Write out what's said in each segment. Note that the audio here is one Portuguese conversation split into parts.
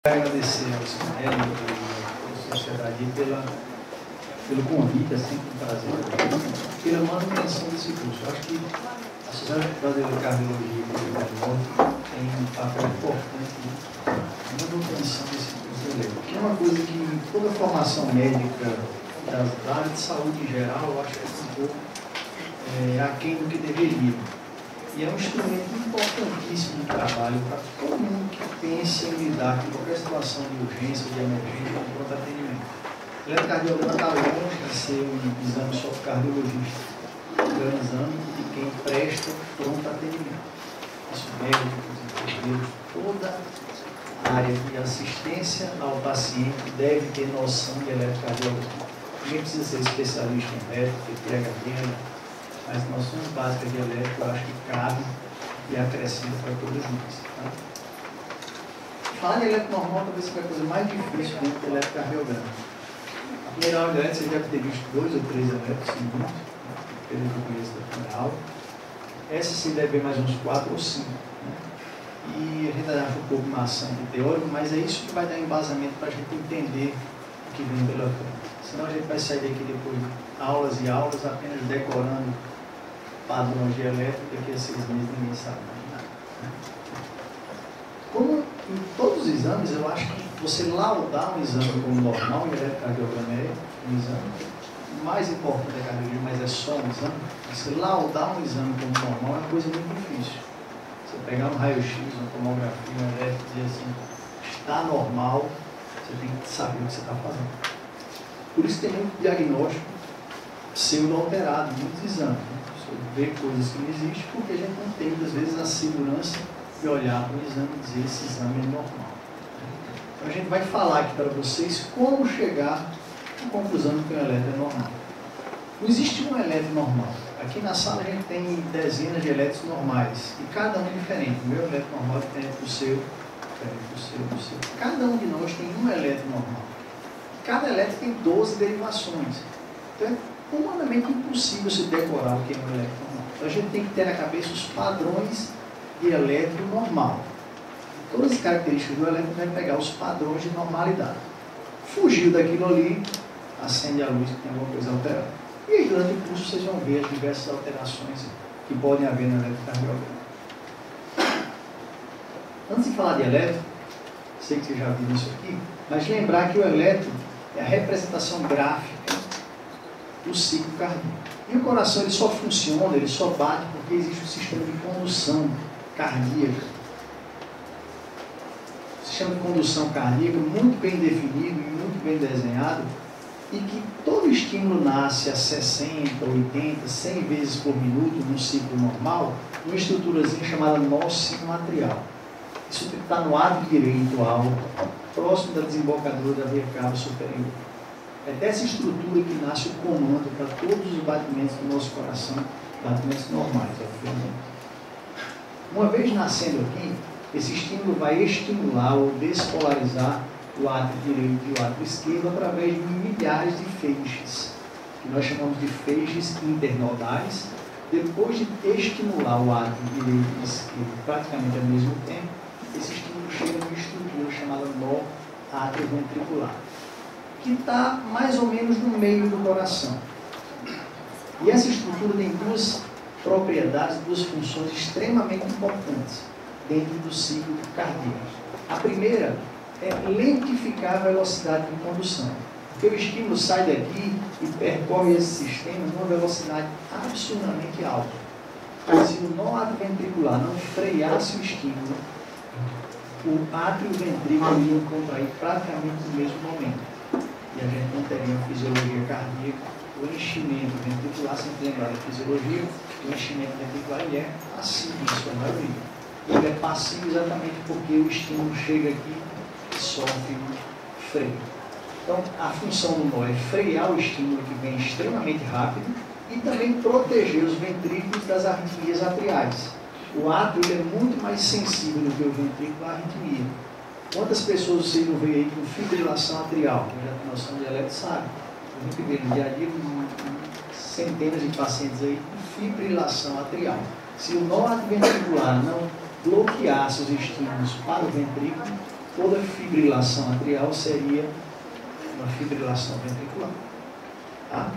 Agradecer ao Ismael e à sociedade pelo convite, é sempre um prazer, pela manutenção desse curso. Eu acho que a Sociedade Brasileira de Cardiologia e tem um papel importante na manutenção desse curso, que é uma coisa que toda a formação médica da área de saúde em geral, eu acho que é um pouco aquém do que deveria. E é um instrumento importantíssimo de trabalho para todo mundo que pense em lidar com qualquer situação de urgência, de emergência, de pronto atendimento. O eletrocardiograma está longe de ser um exame só para cardiologista. É um exame de quem presta pronto atendimento. Os médicos, enfermeiros, toda a área de assistência ao paciente deve ter noção de eletrocardiograma. Ninguém precisa ser especialista em elétrica, PhD, mas noções básicas de elétrica eu acho que cabe e acrescenta para todos nós. Tá? Falar de elétrico normal talvez seja a coisa mais difícil dentro do eletrocardiograma. A primeira aula de elétrica você deve ter visto 2 ou 3 elétricos segundos, pelo que eu conheço da primeira aula. Essa você deve ver mais uns 4 ou 5. Né? E a gente acha um pouco maçante teórico, mas é isso que vai dar embasamento para a gente entender o que vem pela frente. Senão a gente vai sair daqui depois de aulas e aulas apenas decorando padrões de elétrica, daqui a 6 meses ninguém sabe mais nada. Né? Como em todos os exames, eu acho que você laudar um exame como normal, e o eletrocardiograma é um exame, o mais importante da cardiologia, mas é só um exame, você laudar um exame como normal é uma coisa muito difícil. Você pegar um raio-x, uma tomografia, um elétrico e dizer assim, está normal, você tem que saber o que você está fazendo. Por isso tem muito diagnóstico pseudo-alterado, muitos exames. Né? Você vê coisas que não existem porque a gente não tem, muitas vezes, a segurança de olhar para o exame e dizer esse exame é normal. Então a gente vai falar aqui para vocês como chegar à conclusão de que o eletro é normal. Não existe um eletro normal. Aqui na sala a gente tem dezenas de elétrons normais e cada um diferente. O meu eletro normal é diferente do seu, do seu. Cada um de nós tem um eletro normal. Cada elétron tem 12 derivações. Então é humanamente impossível se decorar o que é um elétron normal. Então a gente tem que ter na cabeça os padrões de elétron normal. Todas as características do elétron vai pegar os padrões de normalidade. Fugiu daquilo ali, acende a luz que tem alguma coisa alterada. E aí, durante o curso vocês vão ver as diversas alterações que podem haver no eletrocardiograma. Antes de falar de elétron, sei que vocês já viram isso aqui, mas lembrar que o elétron é a representação gráfica do ciclo cardíaco. E o coração ele só funciona, ele só bate porque existe um sistema de condução cardíaca. Um sistema de condução cardíaca muito bem definido e muito bem desenhado e que todo estímulo nasce a 60, 80, 100 vezes por minuto num ciclo normal, uma estruturazinha chamada nó sinoatrial. Isso está no átrio direito alto, próximo da desembocadura da veia cava superior. É dessa estrutura que nasce o comando para todos os batimentos do nosso coração, batimentos normais, obviamente. Uma vez nascendo aqui, esse estímulo vai estimular ou despolarizar o átrio direito e o átrio esquerdo através de milhares de feixes, que nós chamamos de feixes internodais. Depois de estimular o átrio direito e esquerdo praticamente ao mesmo tempo, esse estímulo chega numa estrutura chamada nó atrioventricular, que está mais ou menos no meio do coração. E essa estrutura tem duas propriedades, duas funções extremamente importantes dentro do ciclo cardíaco. A primeira é lentificar a velocidade de condução, porque o estímulo sai daqui e percorre esse sistema numa velocidade absurdamente alta. Então, se o nó atrioventricular não freasse o estímulo, o átrio e o ventrículo iriam contrair praticamente no mesmo momento. E a gente não teria uma fisiologia cardíaca, o enchimento ventricular, sempre lembrar da fisiologia, o enchimento ventricular ele é passivo em sua maioria. Ele é passivo exatamente porque o estímulo chega aqui e sofre um freio. Então, a função do nó é frear o estímulo que vem extremamente rápido e também proteger os ventrículos das arritmias atriais. O átrio é muito mais sensível do que o ventrículo à arritmia. Quantas pessoas vocês não veem aí com fibrilação atrial? Eu já tenho noção de elétrico, sabe? A gente vê no dia a dia centenas de pacientes aí com fibrilação atrial. Se o nó ventricular não bloqueasse os estímulos para o ventrículo, toda fibrilação atrial seria uma fibrilação ventricular. Tá?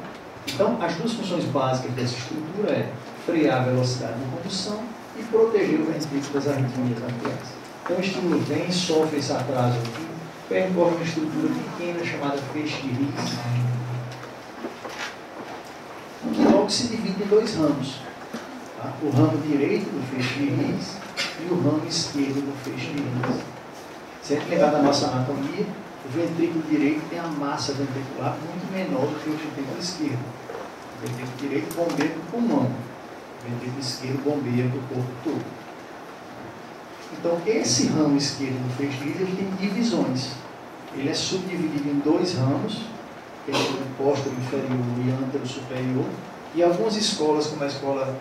Então, as duas funções básicas dessa estrutura é frear a velocidade de condução e proteger o ventrículo das arritmias atriais. Então, o estímulo vem, sofre esse atraso aqui, percorre uma estrutura pequena chamada feixe de Higgs, que logo se divide em dois ramos. Tá? O ramo direito do feixe de Higgs e o ramo esquerdo do feixe de Higgs. Se a gente lembrar da nossa anatomia, o ventrículo direito tem a massa ventricular muito menor do que o ventrículo esquerdo. O ventrículo direito bombeia para o pulmão, o ventrículo esquerdo bombeia para o corpo todo. Então, esse ramo esquerdo do feixe de Higgs tem divisões. Ele é subdividido em dois ramos, que é o póstero inferior e ântero superior. E algumas escolas, como a escola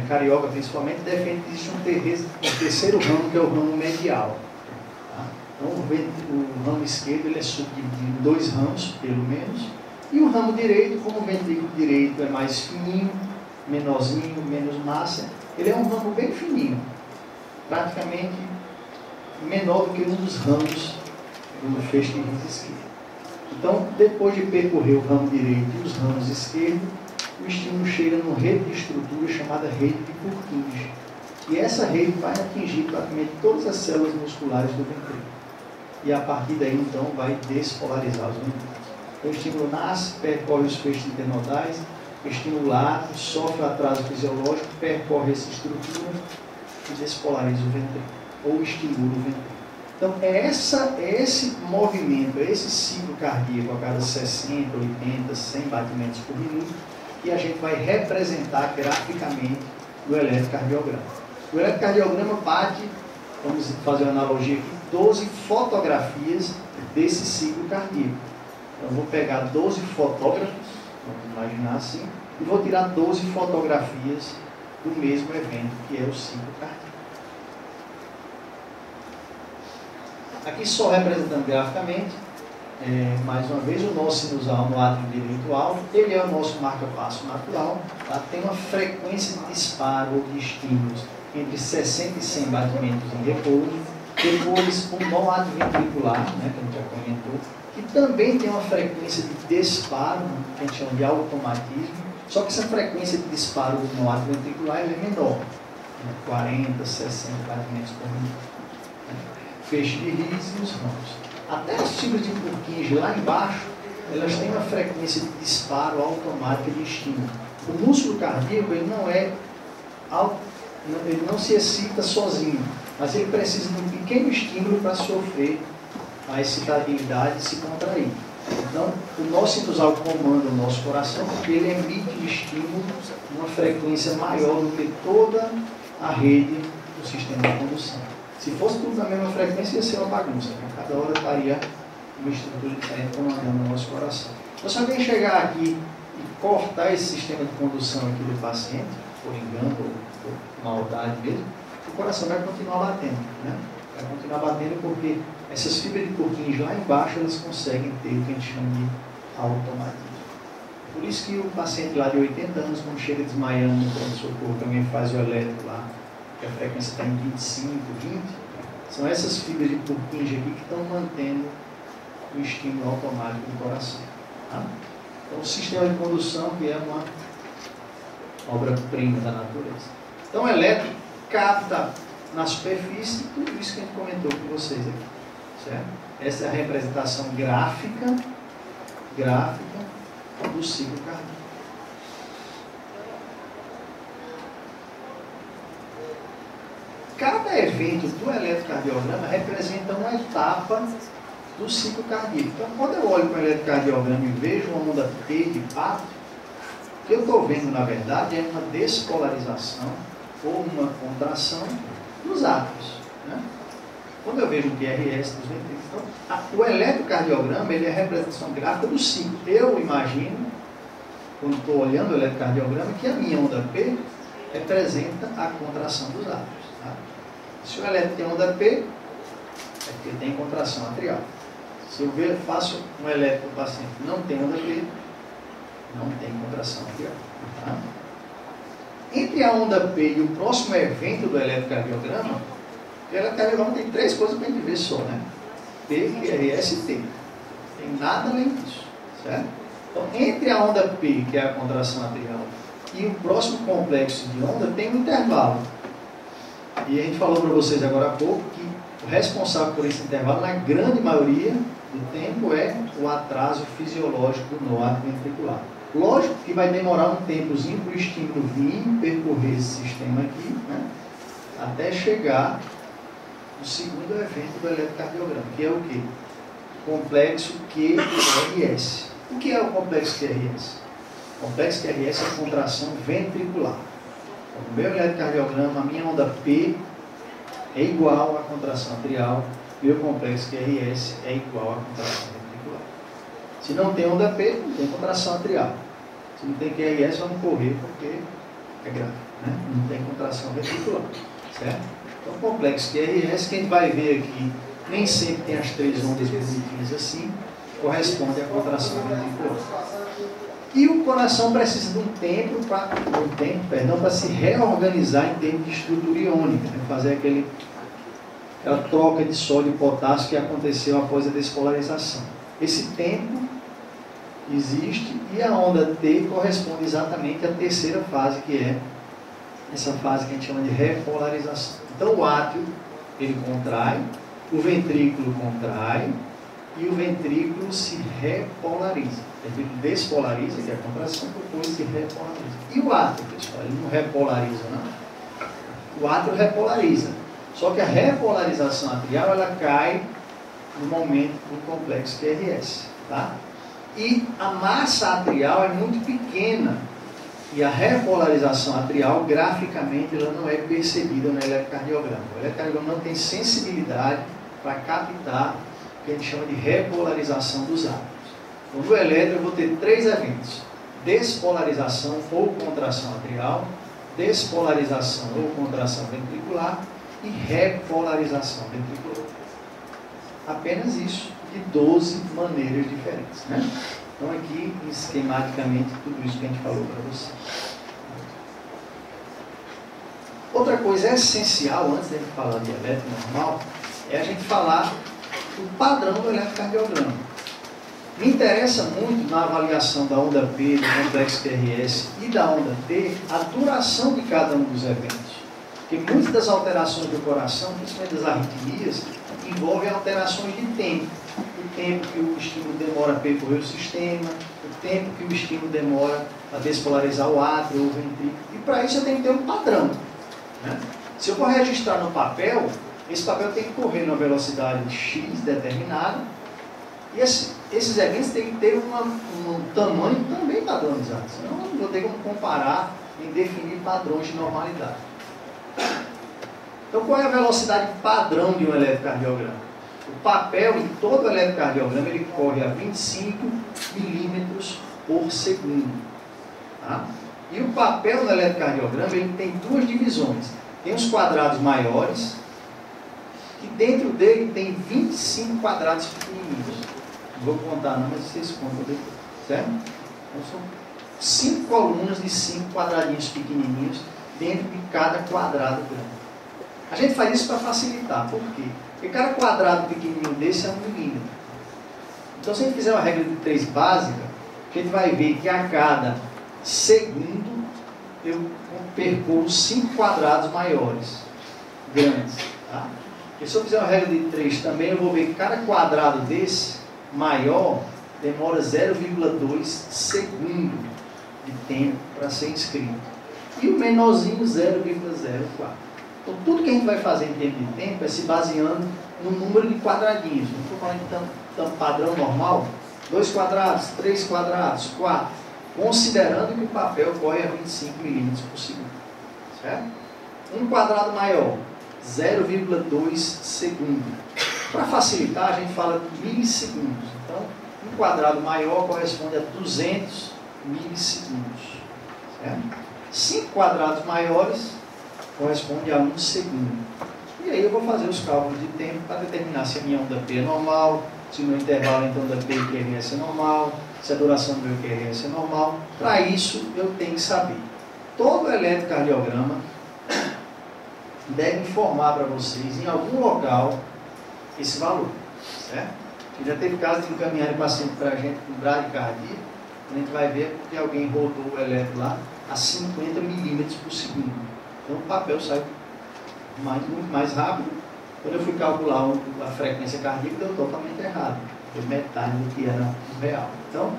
carioca principalmente, defendem que existe um terceiro ramo, que é o ramo medial. Tá? Então, o ramo esquerdo ele é subdividido em dois ramos, pelo menos. E o ramo direito, como o ventrículo direito é mais fininho, menorzinho, menos massa, ele é um ramo bem fininho, praticamente menor do que um dos ramos do feixe de Higgs esquerdo. Então, depois de percorrer o ramo direito e os ramos esquerdos, o estímulo chega numa rede de estrutura chamada rede de Purkinje. E essa rede vai atingir praticamente todas as células musculares do ventrículo. E a partir daí, então, vai despolarizar os ventrículos. Então, o estímulo nasce, percorre os feixes internodais, estimulado, sofre atraso fisiológico, percorre essa estrutura e despolariza o ventrículo, ou estimula o ventrículo. Então, é esse movimento, é esse ciclo cardíaco a cada 60, 80, 100 batimentos por minuto que a gente vai representar graficamente no eletrocardiograma. O eletrocardiograma bate, vamos fazer uma analogia aqui, 12 fotografias desse ciclo cardíaco. Então, eu vou pegar 12 fotógrafos, vamos imaginar assim, e vou tirar 12 fotografias do mesmo evento, que é o ciclo cardíaco. Aqui só representando graficamente, mais uma vez, o nosso sinusal no átrio direito alto, ele é o nosso marca-passo natural, tá? Tem uma frequência de disparo ou de estímulos entre 60 e 100 batimentos em repouso, depois um nó atrioventricular, né, que a gente já comentou, que também tem uma frequência de disparo, que a gente chama de automatismo, só que essa frequência de disparo do nó atrioventricular é menor, né, 40, 60 batimentos por minuto. Feixe de Higgs e os ramos. Até as fibras de Purkinje lá embaixo, elas têm uma frequência de disparo automática de estímulo. O músculo cardíaco ele não se excita sozinho, mas ele precisa de um pequeno estímulo para sofrer a excitabilidade e se contrair. Então, o nosso sinusal comanda o nosso coração porque ele emite estímulo numa frequência maior do que toda a rede do sistema de condução. Se fosse tudo na mesma frequência, ia ser uma bagunça. Né? Cada hora estaria uma estrutura diferente comandando o nosso coração. Então, se alguém chegar aqui e cortar esse sistema de condução aqui do paciente, por engano ou por maldade mesmo, o coração vai continuar batendo. Né? Vai continuar batendo porque essas fibras de Purkinje lá embaixo, elas conseguem ter o que a gente chama de automatismo. Por isso que o paciente lá de 80 anos, quando chega desmaiando no pronto-socorro, também faz o elétrico lá, que a frequência está em 25, 20, são essas fibras de Purkinje aqui que estão mantendo o estímulo automático do coração. Tá? Então, o sistema de condução, que é uma obra-prima da natureza. Então, o elétrico capta na superfície tudo isso que a gente comentou com vocês aqui. Certo? Essa é a representação gráfica do ciclo cardíaco. Cada evento do eletrocardiograma representa uma etapa do ciclo cardíaco. Então, quando eu olho para o eletrocardiograma e vejo uma onda P de pato, o que eu estou vendo, na verdade, é uma despolarização ou uma contração dos átomos. Né? Quando eu vejo um QRS dos ventrículos, então, o eletrocardiograma ele é a representação gráfica do ciclo. Eu imagino, quando estou olhando o eletrocardiograma, que a minha onda P representa a contração dos átomos. Tá? Se o elétron tem onda P, é porque tem contração atrial. Se eu faço um elétron para o paciente que não tem onda P, não tem contração atrial. Tá? Entre a onda P e o próximo evento do eletrocardiograma, O eletrocardiograma tem 3 coisas para a gente ver só, né? P, QRS e T. Não tem nada além disso, certo? Então, entre a onda P, que é a contração atrial, e o próximo complexo de onda, tem um intervalo. E a gente falou para vocês agora há pouco que o responsável por esse intervalo, na grande maioria do tempo, é o atraso fisiológico do nó ventricular. Lógico que vai demorar um tempozinho para o estímulo vir, percorrer esse sistema aqui, né, até chegar no segundo evento do eletrocardiograma, que é o quê? Complexo QRS. O que é o complexo QRS? O complexo QRS é a contração ventricular. Então, no meu eletrocardiograma, a minha onda P é igual à contração atrial, meu complexo QRS é igual à contração ventricular. Se não tem onda P, não tem contração atrial. Se não tem QRS, vamos correr porque é grave, né? Não tem contração ventricular, certo? Então, o complexo QRS, que a gente vai ver aqui, nem sempre tem as 3 ondas positivas assim, corresponde à contração ventricular. E o coração precisa de um tempo para se reorganizar em termos de estrutura iônica, né? Fazer aquela troca de sódio e potássio que aconteceu após a despolarização. Esse tempo existe e a onda T corresponde exatamente à terceira fase, que é essa fase que a gente chama de repolarização. Então o átrio, ele contrai, o ventrículo contrai e o ventrículo se repolariza. O ventrículo despolariza, que é a contração, depois se repolariza. E o átrio, pessoal, ele não repolariza, não. O átrio repolariza. Só que a repolarização atrial, ela cai no momento do complexo QRS, tá? E a massa atrial é muito pequena. E a repolarização atrial, graficamente, ela não é percebida no eletrocardiograma. O eletrocardiograma não tem sensibilidade para captar o que a gente chama de repolarização dos átomos. Então, no eletro, eu vou ter 3 eventos: despolarização ou contração atrial, despolarização ou contração ventricular e repolarização ventricular. Apenas isso, de 12 maneiras diferentes, né? Então, aqui, esquematicamente, tudo isso que a gente falou para você. Outra coisa essencial, antes de a gente falar de eletro normal, é a gente falar do padrão do eletrocardiograma. Me interessa muito na avaliação da onda P, do complexo QRS e da onda T, a duração de cada um dos eventos. Porque muitas das alterações do coração, principalmente das arritmias, envolvem alterações de tempo. O tempo que o estímulo demora a percorrer o sistema, o tempo que o estímulo demora a despolarizar o átrio ou o ventrículo. E para isso eu tenho que ter um padrão, né? Se eu for registrar no papel, esse papel tem que correr numa velocidade X determinada, e esses eventos têm que ter um tamanho também padronizado, senão eu não vou ter como comparar e definir padrões de normalidade. Então, qual é a velocidade padrão de um eletrocardiograma? O papel em todo o eletrocardiograma, ele corre a 25 milímetros por segundo. Tá? E o papel no eletrocardiograma, ele tem 2 divisões. Tem os quadrados maiores, e dentro dele tem 25 quadrados pequenininhos. Não vou contar não, mas vocês contam depois, certo? Então, são 5 colunas de 5 quadradinhos pequenininhos dentro de cada quadrado grande. A gente faz isso para facilitar. Por quê? Porque cada quadrado pequenininho desse é 1 milímetro. Então, se a gente fizer uma regra de 3 básica, a gente vai ver que a cada segundo eu percorro 5 quadrados maiores, grandes. Tá? E se eu fizer uma regra de 3 também, eu vou ver que cada quadrado desse maior demora 0,2 segundo de tempo para ser inscrito. E o menorzinho 0,04. Então, tudo que a gente vai fazer em tempo de tempo é se baseando no número de quadradinhos. Não estou falando então padrão normal, 2 quadrados, 3 quadrados, 4, considerando que o papel corre a 25 milímetros por segundo. Certo? Um quadrado maior, 0,2 segundo. Para facilitar, a gente fala de milissegundos. Então, um quadrado maior corresponde a 200 milissegundos. Certo? 5 quadrados maiores corresponde a 1 segundo. E aí eu vou fazer os cálculos de tempo para determinar se a minha onda P é normal, se o meu intervalo entre onda P e QRS é normal, se a duração do meu QRS é normal. Para isso, eu tenho que saber. Todo eletrocardiograma, deve informar para vocês, em algum local, esse valor, certo? E já teve caso de encaminhar o paciente para a gente com bradicardia, a gente vai ver porque alguém rodou o eletro lá a 50 milímetros por segundo. Então o papel sai muito mais rápido. Quando eu fui calcular a frequência cardíaca, deu totalmente errado. Deu metade do que era no real. Então,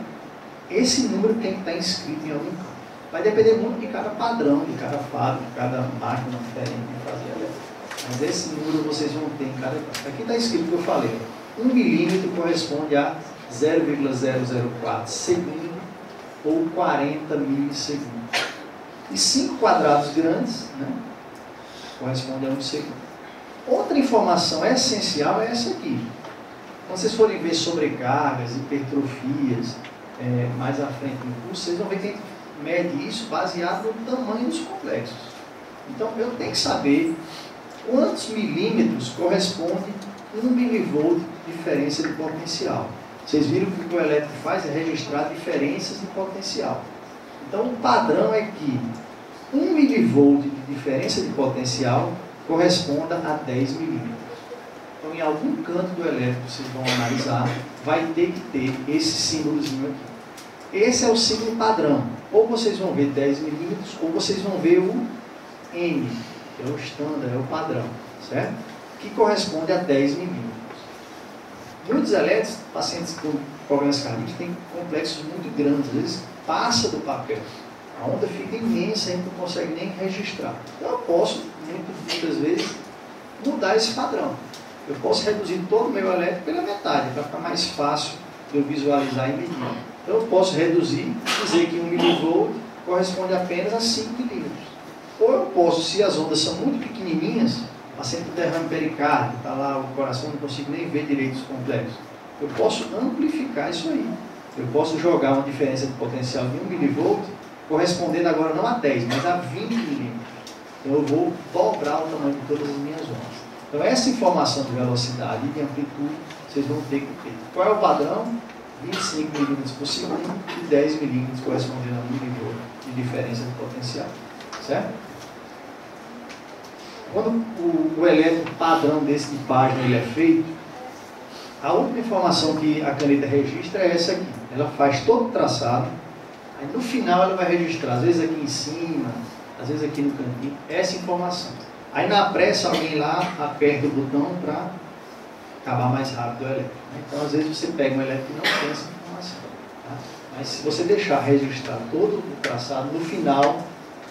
esse número tem que estar inscrito em algum campo. Vai depender muito de cada padrão, de cada fábrica, de cada máquina diferente de fazer eletro. Mas esse número vocês vão ter em cada campo. Aqui está escrito o que eu falei. 1 milímetro corresponde a 0,004 segundo ou 40 milissegundos. E 5 quadrados grandes, né, corresponde a 1 segundo. Outra informação essencial é essa aqui. Quando vocês forem ver sobrecargas, hipertrofias, mais à frente no curso, vocês vão ver que a gente mede isso baseado no tamanho dos complexos. Então, eu tenho que saber quantos milímetros corresponde 1 milivolt de diferença de potencial. Vocês viram que o que o elétrico faz é registrar diferenças de potencial. Então, o padrão é que 1 milivolt de diferença de potencial corresponda a 10 milímetros. Então, em algum canto do elétrico que vocês vão analisar, vai ter que ter esse símbolozinho aqui. Esse é o símbolo padrão. Ou vocês vão ver 10 milímetros, ou vocês vão ver o M, que é o standard, é o padrão, certo? Que corresponde a 10 milímetros. Muitos elétricos, pacientes com problemas cardíacos, têm complexos muito grandes, às vezes passa do papel. A onda fica imensa, a gente não consegue nem registrar. Então eu posso, muitas vezes, mudar esse padrão. Eu posso reduzir todo o meu elétrico pela metade, para ficar mais fácil de eu visualizar e medir. Então eu posso reduzir, dizer que 1 milivolt corresponde apenas a 5 milímetros. Ou eu posso, se as ondas são muito pequenininhas, paciente com derrame pericárdico, está lá o coração, não consigo nem ver direito os complexos. Eu posso amplificar isso aí. Eu posso jogar uma diferença de potencial de 1 milivolt, correspondendo agora não a 10, mas a 20 milímetros. Então eu vou dobrar o tamanho de todas as minhas ondas. Então essa informação de velocidade e de amplitude, vocês vão ter que ter. Qual é o padrão? 25 milímetros por segundo e 10 milímetros correspondendo a 1 milivolt de diferença de potencial. Certo? Quando o elétrico padrão desse de página ele é feito, a única informação que a caneta registra é essa aqui. Ela faz todo o traçado, aí no final ela vai registrar, às vezes aqui em cima, às vezes aqui no cantinho, essa informação. Aí na pressa alguém lá aperta o botão para acabar mais rápido o elétrico. Então às vezes você pega um elétrico e não tem essa informação. Tá? Mas se você deixar registrar todo o traçado, no final,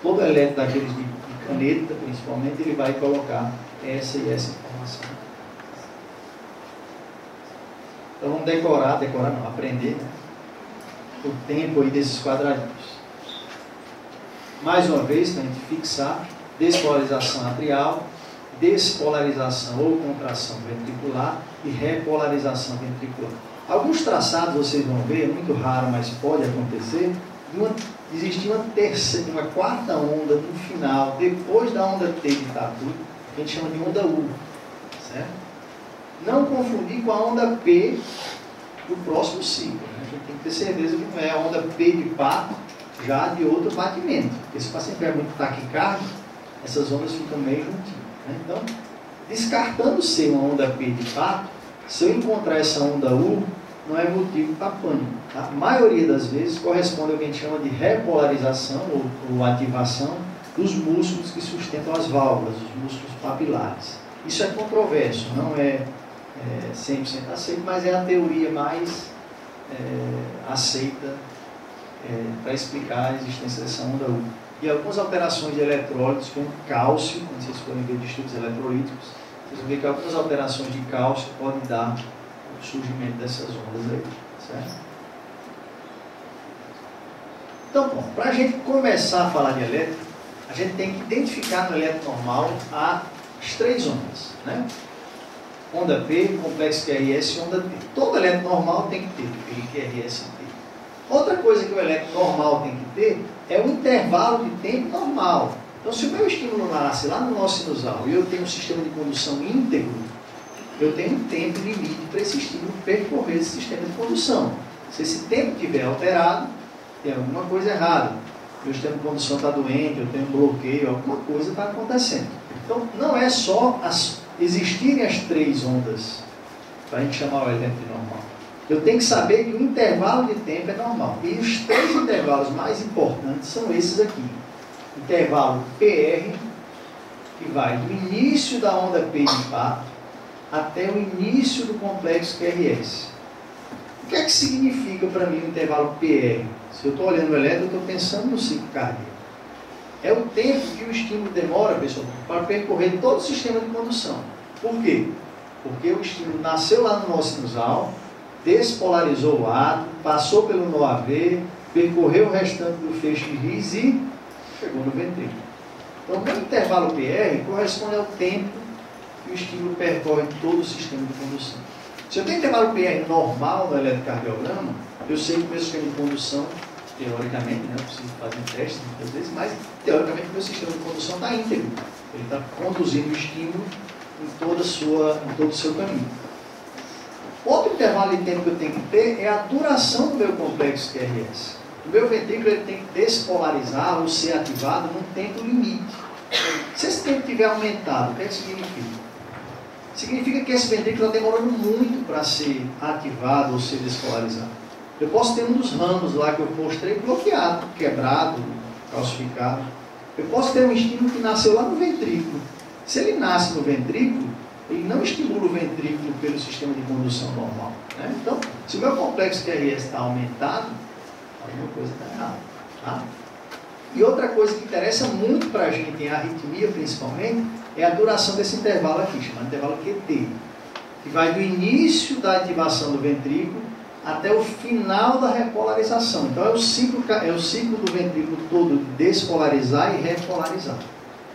todo o elétrico daqueles de caneta, principalmente, ele vai colocar essa e essa informação. Então vamos decorar não, aprender, né, o tempo aí desses quadradinhos. Mais uma vez, para a gente fixar, despolarização atrial, despolarização ou contração ventricular e repolarização ventricular. Alguns traçados vocês vão ver, é muito raro, mas pode acontecer, existe uma quarta onda no final, depois da onda T de tatu, que a gente chama de onda U, certo? Não confundir com a onda P do próximo ciclo, né? A gente tem que ter certeza que não é a onda P de pato, já de outro batimento. Porque se o paciente tiver muito taquicardia, essas ondas ficam meio juntinhas, né? Então, descartando ser uma onda P de pato, se eu encontrar essa onda U, não é motivo para pânico. Tá? A maioria das vezes corresponde ao que a gente chama de repolarização ou ativação dos músculos que sustentam as válvulas, os músculos papilares. Isso é controverso, não é 100% aceito, mas é a teoria mais aceita para explicar a existência dessa onda U. E algumas alterações de eletrólitos, como cálcio, quando vocês forem ver distúrbios eletrolíticos, vocês vão ver que algumas alterações de cálcio podem dar o surgimento dessas ondas aí, certo? Então, bom, para a gente começar a falar de elétrico, a gente tem que identificar no elétrico normal as 3 ondas, né? Onda P, complexo QRS e onda T. Todo elétrico normal tem que ter, ele QRS e T. Outra coisa que o elétrico normal tem que ter é o intervalo de tempo normal. Então, se o meu estímulo nasce lá no nó sinusal e eu tenho um sistema de condução íntegro, eu tenho um tempo limite para esse estímulo percorrer esse sistema de condução. Se esse tempo estiver alterado, tem alguma coisa errada. Meu sistema de condução está doente, eu tenho um bloqueio, alguma coisa está acontecendo. Então, não é só existirem as 3 ondas para a gente chamar o elétrico de normal. Eu tenho que saber que o intervalo de tempo é normal. E os 3 intervalos mais importantes são esses aqui. Intervalo PR, que vai do início da onda P de impacto até o início do complexo QRS. O que é que significa para mim o intervalo PR? Se eu estou olhando o elétron, eu estou pensando no ciclo cardíaco. É o tempo que o estímulo demora, pessoal, para percorrer todo o sistema de condução. Por quê? Porque o estímulo nasceu lá no nó sinusal, despolarizou o átomo, passou pelo nó AV, percorreu o restante do feixe RIS e chegou no ventrículo. Então, o meu intervalo PR corresponde ao tempo que o estímulo percorre todo o sistema de condução. Se eu tenho intervalo PR normal no eletrocardiograma, eu sei que o meu sistema de condução, teoricamente, eu preciso fazer testes muitas vezes, mas teoricamente o meu sistema de condução está íntegro. Ele está conduzindo o estímulo em todo o seu caminho. Outro intervalo de tempo que eu tenho que ter é a duração do meu complexo QRS. O meu ventrículo ele tem que despolarizar ou ser ativado num tempo limite. Se esse tempo tiver aumentado, o que é que significa? Significa que esse ventrículo está demorando muito para ser ativado ou ser despolarizado. Eu posso ter um dos ramos lá que eu mostrei bloqueado, quebrado, calcificado. Eu posso ter um estímulo que nasceu lá no ventrículo. Se ele nasce no ventrículo, ele não estimula o ventrículo pelo sistema de condução normal. Né? Então, se o meu complexo QRS está aumentado, alguma coisa está errada. Tá? E outra coisa que interessa muito para a gente, em arritmia principalmente, é a duração desse intervalo aqui, chamado intervalo QT, que vai do início da ativação do ventrículo até o final da repolarização. Então, é o ciclo do ventrículo todo de despolarizar e repolarizar.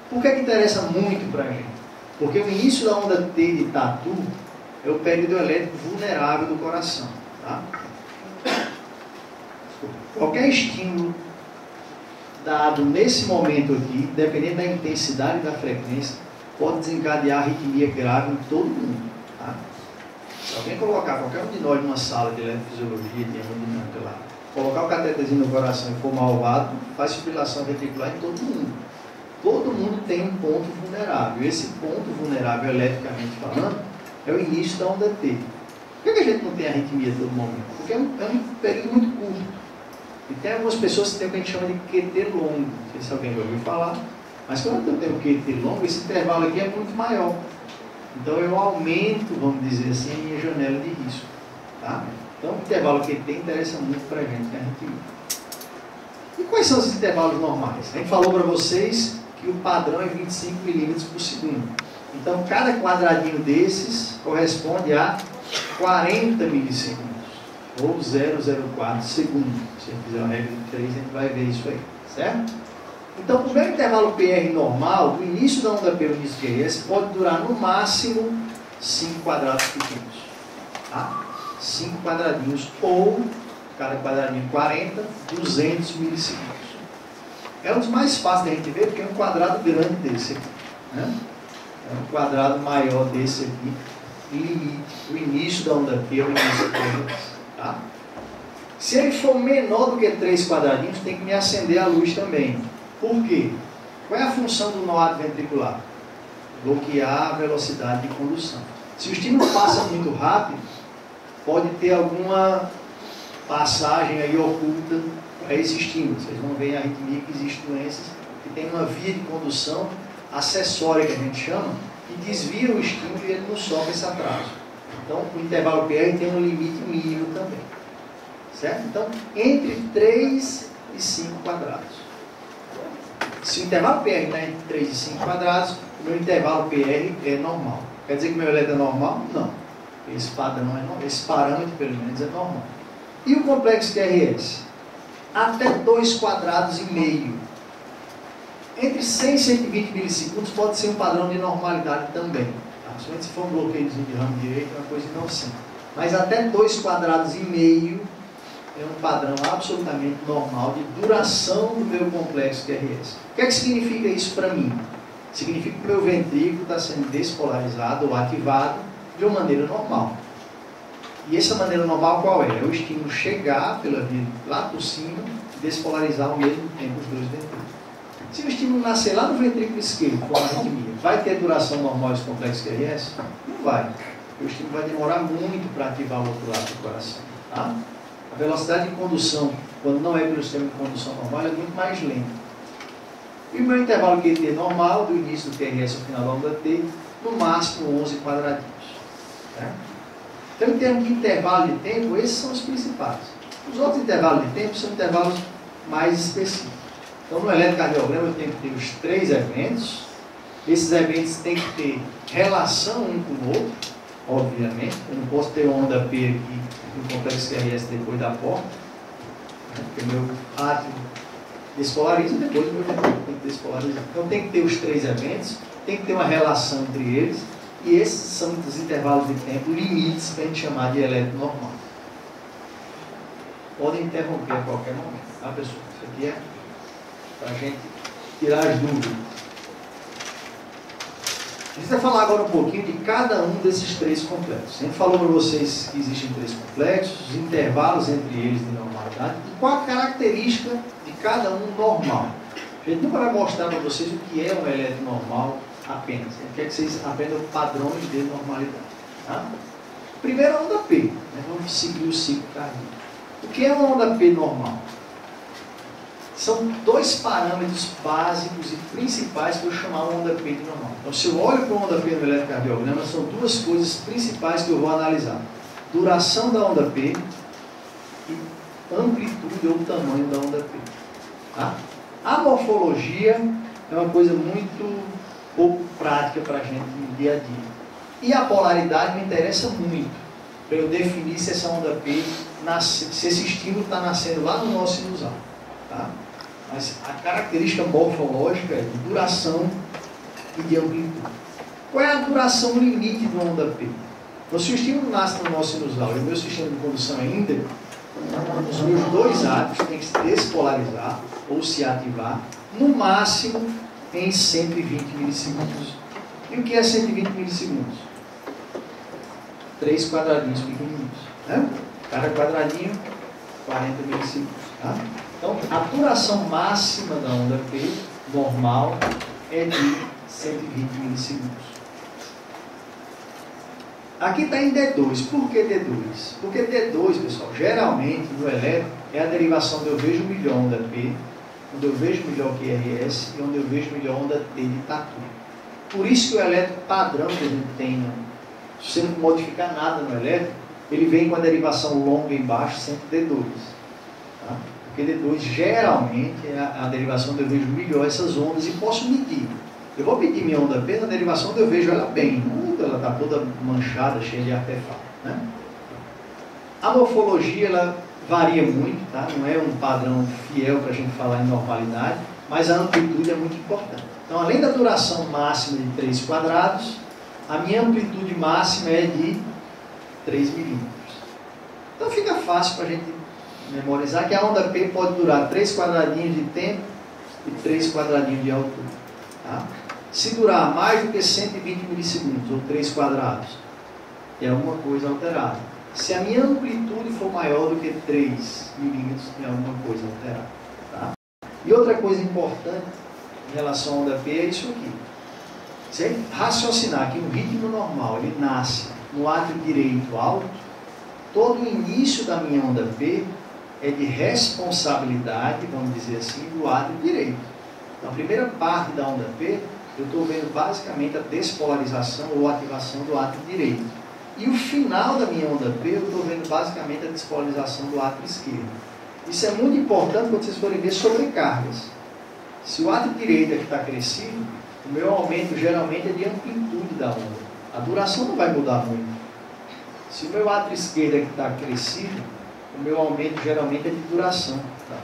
Por que interessa muito para a gente? Porque o início da onda T de tatu é o período elétrico vulnerável do coração. Tá? Qualquer estímulo dado nesse momento aqui, dependendo da intensidade e da frequência, pode desencadear arritmia grave em todo mundo. Tá? Se alguém colocar qualquer um de nós numa sala de eletrofisiologia, de hemodinâmica lá, colocar o cateterzinho no coração e for malvado, faz fibrilação ventricular em todo mundo. Todo mundo tem um ponto vulnerável. Esse ponto vulnerável, eletricamente falando, é o início da onda T. Por que a gente não tem arritmia a todo momento? Porque é um período muito curto. E tem algumas pessoas que têm o que a gente chama de QT longo. Não sei se alguém já ouviu falar. Mas quando eu tenho QT longo, esse intervalo aqui é muito maior. Então eu aumento, vamos dizer assim, a minha janela de risco. Tá? Então o intervalo QT interessa muito para a gente, que é a arritmia. E quais são os intervalos normais? A gente falou para vocês que o padrão é 25 milímetros por segundo. Então, cada quadradinho desses corresponde a 40 milissegundos, ou 0,04 segundos. Se a gente fizer uma regra de 3, a gente vai ver isso aí, certo? Então, o meu intervalo PR normal, do início da onda P ao início do QRS, pode durar no máximo 5 quadrados pequenos. Tá? 5 quadradinhos, ou, cada quadradinho 40, 200 milissegundos. É um dos mais fáceis da gente ver, porque é um quadrado grande desse aqui. Né? É um quadrado maior desse aqui, limite, o início da onda P ao início do QRS. Tá? Se ele for menor do que 3 quadradinhos, tem que me acender a luz também. Por quê? Qual é a função do nó ventricular? Bloquear a velocidade de condução. Se o estímulo passa muito rápido, pode ter alguma passagem aí oculta para esse estímulo. Vocês vão ver em arritmia que existem doenças que tem uma via de condução acessória, que a gente chama, que desvia o estímulo e ele não sofre esse atraso. Então, o intervalo PR tem um limite mínimo também. Certo? Então, entre 3 e 5 quadrados. Se o intervalo PR está entre 3 e 5 quadrados, o meu intervalo PR é normal. Quer dizer que o meu elétron é normal? Não. Esse padrão é normal. Esse parâmetro, pelo menos, é normal. E o complexo QRS? Até 2 quadrados e meio. Entre 100 e 120 milissegundos pode ser um padrão de normalidade também. Tá? Somente se for um bloqueiozinho de ramo direito, é uma coisa inocente. Mas até 2 quadrados e meio é um padrão absolutamente normal de duração do meu complexo QRS. O que é que significa isso para mim? Significa que o meu ventrículo está sendo despolarizado ou ativado de uma maneira normal. E essa maneira normal qual é? É o estímulo chegar pela via lá por cima e despolarizar ao mesmo tempo os dois ventrículos. Se o estímulo nascer lá no ventrículo esquerdo, com a arritmia, vai ter duração normal esse complexo QRS? Não vai. O estímulo vai demorar muito para ativar o outro lado do coração. Tá? A velocidade de condução, quando não é pelo sistema de condução normal, é muito mais lenta. E o meu intervalo QT normal, do início do QRS ao final da onda T, no máximo 11 quadradinhos. Tá? Então, em termos de intervalo de tempo, esses são os principais. Os outros intervalos de tempo são intervalos mais específicos. Então, no eletrocardiograma, eu tenho que ter os 3 eventos. Esses eventos têm que ter relação um com o outro, obviamente. Eu não posso ter onda P aqui no complexo QRS depois da porta, né? Porque o meu átrio despolariza e depois o meu ventrículo tem que despolarizar. Então, tem que ter os 3 eventos, tem que ter uma relação entre eles, e esses são os intervalos de tempo limites para a gente chamar de eletro normal. Podem interromper a qualquer momento, tá, pessoal? Isso aqui é para a gente tirar as dúvidas. A gente vai falar agora um pouquinho de cada um desses 3 complexos. A gente falou para vocês que existem 3 complexos, os intervalos entre eles de normalidade e qual a característica de cada um normal. A gente nunca vai mostrar para vocês o que é um eletro normal apenas. A gente quer que vocês aprendam padrões de normalidade. Tá? Primeiro a onda P. Né? Vamos seguir o ciclo cardíaco. O que é uma onda P normal? São 2 parâmetros básicos e principais para eu chamar uma onda P de normal. Então, se eu olho para uma onda P no eletrocardiograma, são 2 coisas principais que eu vou analisar. Duração da onda P e amplitude ou tamanho da onda P. Tá? A morfologia é uma coisa muito pouco prática para a gente no dia a dia. E a polaridade me interessa muito, para eu definir se essa onda P, se esse estímulo está nascendo lá no nosso sinusal. Tá? Mas a característica morfológica é de duração e de amplitude. Qual é a duração limite de uma onda P? Então, se o estímulo nasce no nosso sinusal e o meu sistema de condução é íntegro, os meus 2 átomos têm que se despolarizar ou se ativar, no máximo em 120 milissegundos. E o que é 120 milissegundos? 3 quadradinhos pequenininhos. Né? Cada quadradinho, 40 milissegundos. Tá? Então, a duração máxima da onda P, normal, é de 120 milissegundos. Aqui está em D2. Por que D2? Porque D2, pessoal, geralmente no eletro é a derivação onde eu vejo melhor onda P, onde eu vejo melhor QRS e onde eu vejo melhor onda T de tatu. Por isso que o eletro padrão que a gente tem, se você não modificar nada no eletro, ele vem com a derivação longa embaixo, sempre D2. Tá? Porque D2 geralmente é a derivação onde eu vejo melhor essas ondas e posso medir. Eu vou medir minha onda P na derivação onde eu vejo ela bem, ela está toda manchada, cheia de artefato. Né? A morfologia ela varia muito, tá? Não é um padrão fiel para a gente falar em normalidade, mas a amplitude é muito importante. Então, além da duração máxima de 3 quadrados, a minha amplitude máxima é de 3 milímetros. Então, fica fácil para a gente memorizar que a onda P pode durar 3 quadradinhos de tempo e 3 quadradinhos de altura. Tá? Se durar mais do que 120 milissegundos, ou 3 quadrados, tem alguma coisa alterada. Se a minha amplitude for maior do que 3 milímetros, tem alguma coisa alterada. Tá? E outra coisa importante em relação à onda P é isso aqui. Se raciocinar que um ritmo normal ele nasce no átrio direito alto, todo o início da minha onda P é de responsabilidade, vamos dizer assim, do átrio direito. Então, a primeira parte da onda P, eu estou vendo basicamente a despolarização ou ativação do átrio direito. E o final da minha onda P, eu estou vendo basicamente a despolarização do átrio esquerdo. Isso é muito importante quando vocês forem ver sobrecargas. Se o átrio direito é que está crescido, o meu aumento geralmente é de amplitude da onda. A duração não vai mudar muito. Se o meu átrio esquerdo é que está crescido, o meu aumento geralmente é de duração. Tá?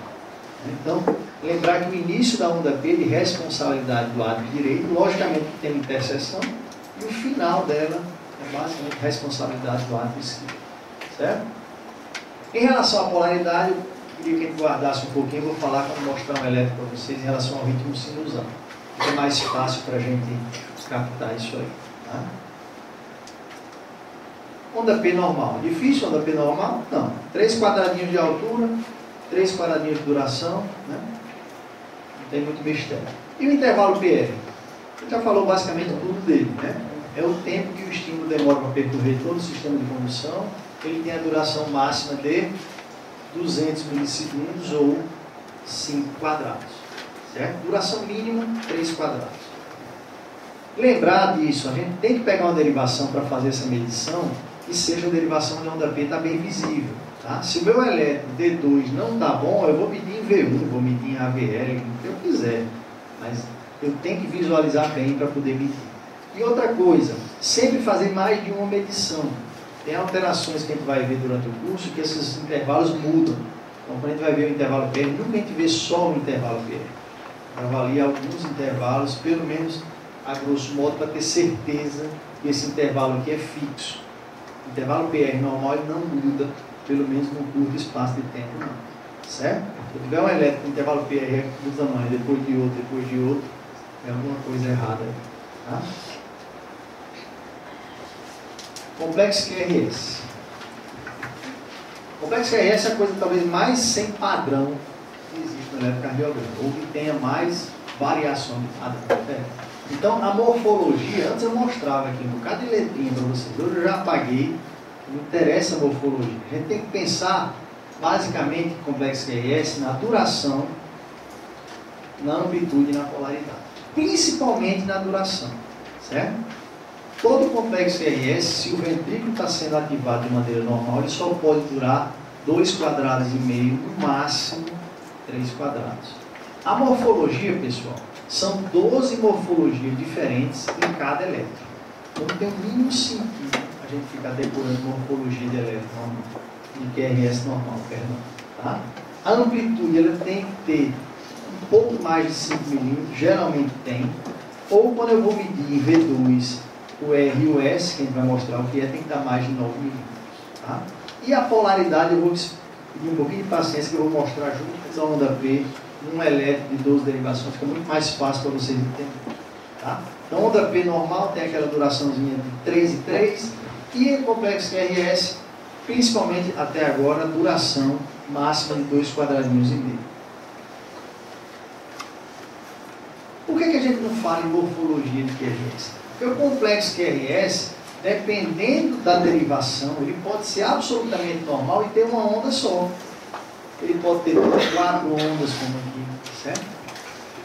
Então, lembrar que o início da onda P é de responsabilidade do átrio direito, logicamente que tem interseção, e o final dela é basicamente responsabilidade do átrio esquerdo. Certo? Em relação à polaridade, eu queria que a gente guardasse um pouquinho, eu vou falar quando mostrar um elétrico para vocês em relação ao ritmo sinusal. É mais fácil para a gente captar isso aí. Tá? Onda P normal. Difícil onda P normal? Não. 3 quadradinhos de altura, 3 quadradinhos de duração, né? Não tem muito mistério. E o intervalo PR? A gente já falou basicamente tudo dele, né? É o tempo que o estímulo demora para percorrer todo o sistema de condução. Ele tem a duração máxima de 200 milissegundos ou 5 quadrados. Certo? Duração mínima, 3 quadrados. Lembrar disso, a gente tem que pegar uma derivação para fazer essa medição que seja uma derivação de onda P está bem visível. Tá? Se o meu elétrico D2 não está bom, eu vou medir em V1, vou medir em AVL, o que eu quiser. Mas eu tenho que visualizar bem para poder medir. E outra coisa, sempre fazer mais de uma medição. Tem alterações que a gente vai ver durante o curso que esses intervalos mudam. Então, quando a gente vai ver o intervalo PR, nunca a gente vê só o intervalo PR. Avalia alguns intervalos, pelo menos a grosso modo, para ter certeza que esse intervalo aqui é fixo. O intervalo PR normal ele não muda, pelo menos num curto espaço de tempo, não. Certo? Se eu tiver um elétrico com intervalo PR do tamanho, depois de outro, é alguma coisa errada aí. Tá? Complexo QRS. Complexo QRS é a coisa talvez mais sem padrão que existe no eletrocardiograma, ou que tenha mais variação de padrão. Então, a morfologia, antes eu mostrava aqui um bocado de letrinha para vocês, hoje eu já apaguei, não interessa a morfologia. A gente tem que pensar, basicamente, complexo QRS na duração, na amplitude e na polaridade. Principalmente na duração, certo? Todo complexo QRS, se o ventrículo está sendo ativado de maneira normal, ele só pode durar 2,5 quadrados, no máximo 3 quadrados. A morfologia, pessoal, são 12 morfologias diferentes em cada elétron. Então não tem o mínimo sentido a gente ficar decorando morfologia de elétron normal, de QRS normal, perdão. Tá? A amplitude ela tem que ter um pouco mais de 5 milímetros, geralmente tem, ou quando eu vou medir em V2, o R e o S, que a gente vai mostrar o que é, tem que dar mais de 9 milímetros. Tá? E a polaridade, eu vou pedir um pouquinho de paciência que eu vou mostrar junto com a onda P, num elétrico de 12 derivações, fica muito mais fácil para vocês entenderem. Tá? Então, onda P normal tem aquela duraçãozinha de 3 e 3, e em complexo QRS, principalmente até agora, a duração máxima de 2,5 quadradinhos. Por que a gente não fala em morfologia de QRS? Porque o complexo QRS, dependendo da derivação, ele pode ser absolutamente normal e ter uma onda só. Ele pode ter 4 ondas, como aqui, certo?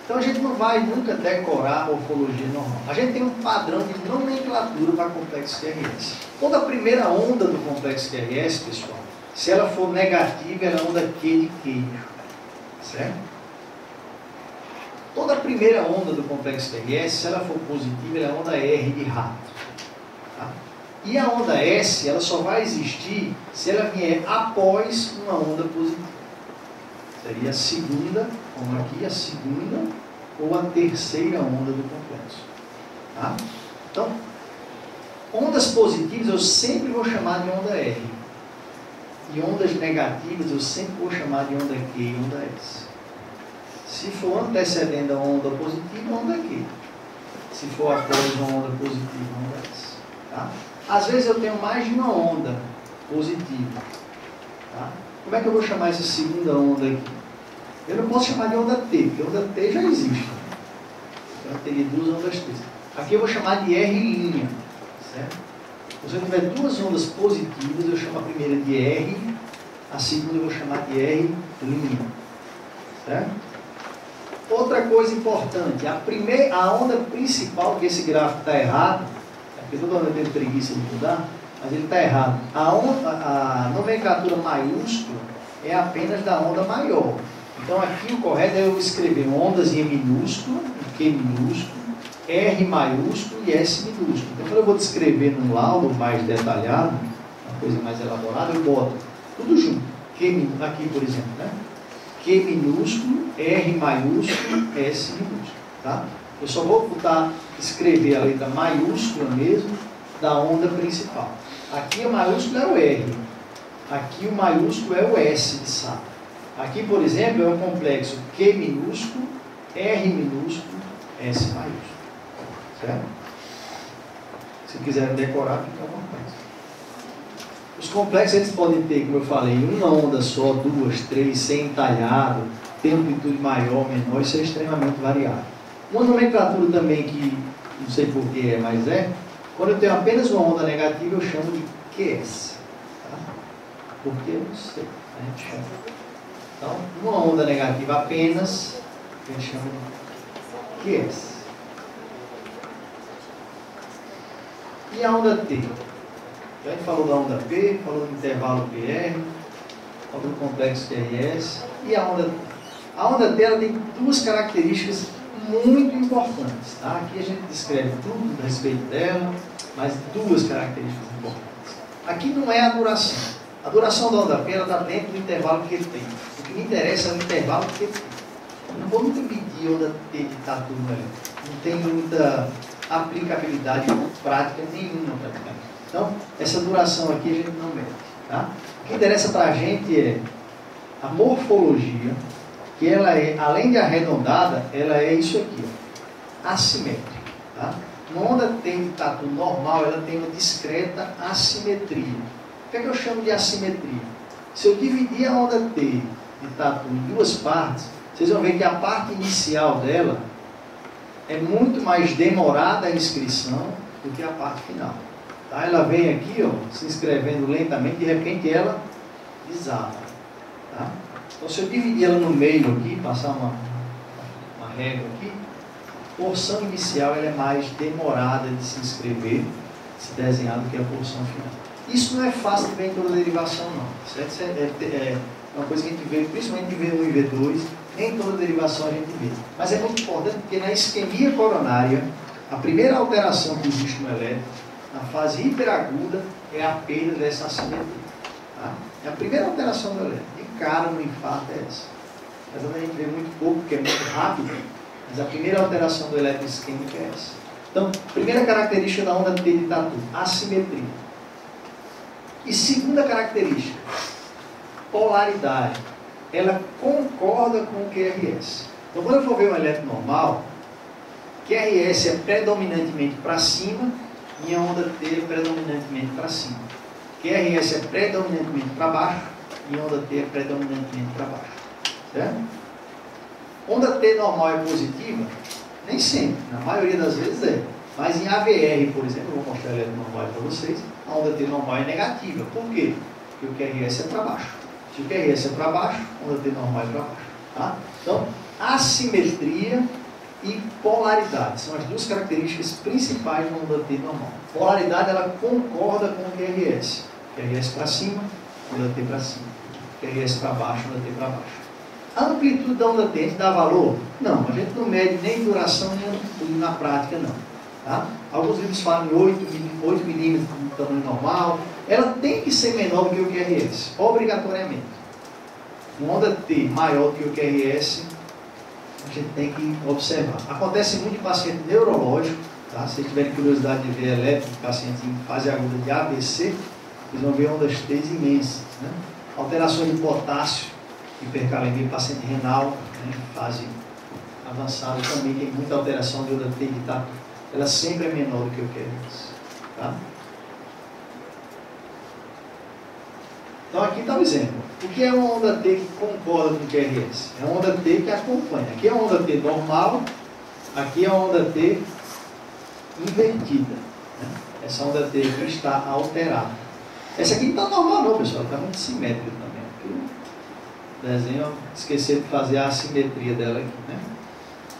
Então a gente não vai nunca decorar a morfologia normal. A gente tem um padrão de nomenclatura para complexo QRS. Toda a primeira onda do complexo QRS, pessoal, se ela for negativa, ela é onda Q de queijo, certo? Toda a primeira onda do complexo QRS, se ela for positiva, ela é onda R de rato. Tá? E a onda S, ela só vai existir se ela vier após uma onda positiva. Seria a segunda, como aqui, a segunda ou a terceira onda do complexo. Tá? Então, ondas positivas eu sempre vou chamar de onda R. E ondas negativas eu sempre vou chamar de onda Q e onda S. Se for antecedendo a onda positiva, onda Q. Se for após uma onda positiva, onda S. Tá? Às vezes eu tenho mais de uma onda positiva. Tá? Como é que eu vou chamar essa segunda onda aqui? Eu não posso chamar de onda T, porque onda T já existe. Então eu teria 2 ondas T. Aqui eu vou chamar de R', certo? Se eu tiver 2 ondas positivas, eu chamo a primeira de R, a segunda eu vou chamar de R', certo? Outra coisa importante, a onda principal, que esse gráfico está errado, porque toda onda tem preguiça de mudar, mas ele está errado. A nomenclatura maiúscula é apenas da onda maior. Então aqui o correto é eu escrever ondas em minúsculo, Q minúsculo, R maiúsculo e S minúsculo. Então quando eu vou descrever num laudo mais detalhado, uma coisa mais elaborada, eu boto tudo junto. Aqui, por exemplo, né? Q minúsculo, R maiúsculo, S minúsculo. Tá? Eu só vou escrever a letra maiúscula mesmo da onda principal. Aqui o maiúsculo é o R. Aqui o maiúsculo é o S de sapo. Aqui, por exemplo, é o complexo Q minúsculo, R minúsculo, S maiúsculo. Certo? Se quiserem decorar, fica à vontade. Os complexos eles podem ter, como eu falei, uma onda só, 2, 3, sem entalhado, tem amplitude maior, menor, isso é extremamente variável. Uma nomenclatura também que, não sei porquê, mas quando eu tenho apenas uma onda negativa, eu chamo de QS. Tá? Porque eu não sei, a gente chama. Então, uma onda negativa apenas, a gente chama de QS. E a onda T? A gente falou da onda P, falou do intervalo PR, falou do complexo QRS. E a onda T? A onda T ela tem duas características muito importantes. Tá? Aqui a gente descreve tudo a respeito dela, mas duas características importantes. Aqui não é a duração. A duração da onda P está dentro do intervalo QT. O que me interessa é o intervalo QT. Eu não vou nunca medir a onda T de tatu no elétrico. Não tem muita aplicabilidade prática nenhuma praticamente. Então, essa duração aqui a gente não mede. Tá? O que interessa para a gente é a morfologia, que ela é, além de arredondada, ela é isso aqui, ó, assimétrica. Tá? Uma onda T de tatu normal, ela tem uma discreta assimetria. O que é que eu chamo de assimetria? Se eu dividir a onda T de tatu em duas partes, vocês vão ver que a parte inicial dela é muito mais demorada a inscrição do que a parte final. Tá? Ela vem aqui, ó, se inscrevendo lentamente, de repente ela desaba. Tá? Então, se eu dividir ela no meio aqui, passar uma régua aqui, a porção inicial ela é mais demorada de se inscrever, de se desenhar, do que a porção final. Isso não é fácil de ver em toda derivação, não. Certo? É uma coisa que a gente vê, principalmente em V1 e V2, nem toda derivação a gente vê. Mas é muito importante porque na isquemia coronária, a primeira alteração que existe no elétrico, na fase hiperaguda, é a perda dessa assimetria. Tá? É a primeira alteração do elétrico. De cara no infarto é essa. Apesar da gente ver muito pouco, porque é muito rápido, mas a primeira alteração do elétrico isquêmico é essa. Então, primeira característica da onda T de tatu, assimetria. E segunda característica, polaridade. Ela concorda com o QRS. Então, quando eu for ver um elétrico normal, QRS é predominantemente para cima, minha onda T é predominantemente para cima. QRS é predominantemente para baixo, minha onda T é predominantemente para baixo. Certo? Onda T normal é positiva? Nem sempre, na maioria das vezes é. Mas em AVR, por exemplo, eu vou mostrar o elétrico normal para vocês, a onda T normal é negativa. Por quê? Porque o QRS é para baixo. Se o QRS é para baixo, a onda T normal é para baixo. Tá? Então, assimetria e polaridade são as duas características principais da onda T normal. Polaridade, ela concorda com o QRS. QRS para cima, onda T para cima. QRS para baixo, onda T para baixo. A amplitude da onda T, a gente dá valor? Não, a gente não mede nem duração, nem amplitude na prática, não. Tá? Alguns livros falam em 8 milímetros no tamanho normal. Ela tem que ser menor do que o QRS, obrigatoriamente. Uma onda T maior do que o QRS, a gente tem que observar. Acontece muito em paciente neurológico, tá? Se vocês tiverem curiosidade de ver elétrico, paciente em fase aguda de AVC, vocês vão ver ondas T imensas. Né? Alterações de potássio, hipercalemia, paciente renal, né? Fase avançada também tem muita alteração de onda T de tatu. Ela sempre é menor do que o QRS. Tá? Então aqui está o exemplo. O que é uma onda T que concorda com o QRS? É uma onda T que acompanha. Aqui é uma onda T normal, aqui é uma onda T invertida. Né? Essa onda T aqui está alterada. Essa aqui não está normal não, pessoal, está muito simétrica também. Aqui o desenho, esqueci de fazer a assimetria dela aqui. Né?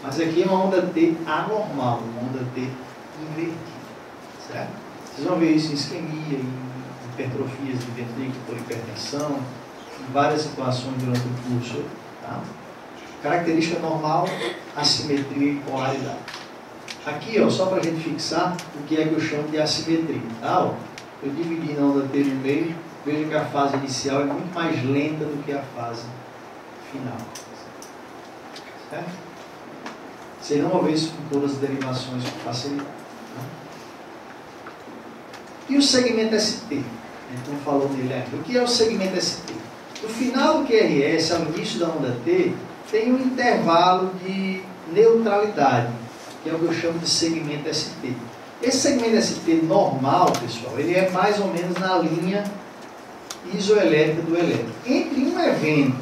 Mas aqui é uma onda T anormal, uma onda T invertida. Certo? Vocês vão ver isso em isquemia, em hipertrofias de ventrículo por hipertensão, em várias situações durante o curso. Tá? Característica normal, assimetria e polaridade. Aqui, ó, só para a gente fixar o que é que eu chamo de assimetria. Tá? Ó, eu dividi na onda T no meio, veja que a fase inicial é muito mais lenta do que a fase final. Certo? Vocês não vão ver isso com todas as derivações com facilidade. Tá? E o segmento ST? A gente não falou nele aqui. O que é o segmento ST? No final do QRS, ao início da onda T, tem um intervalo de neutralidade, que é o que eu chamo de segmento ST. Esse segmento ST normal, pessoal, ele é mais ou menos na linha isoelétrica do elétrico. Entre um evento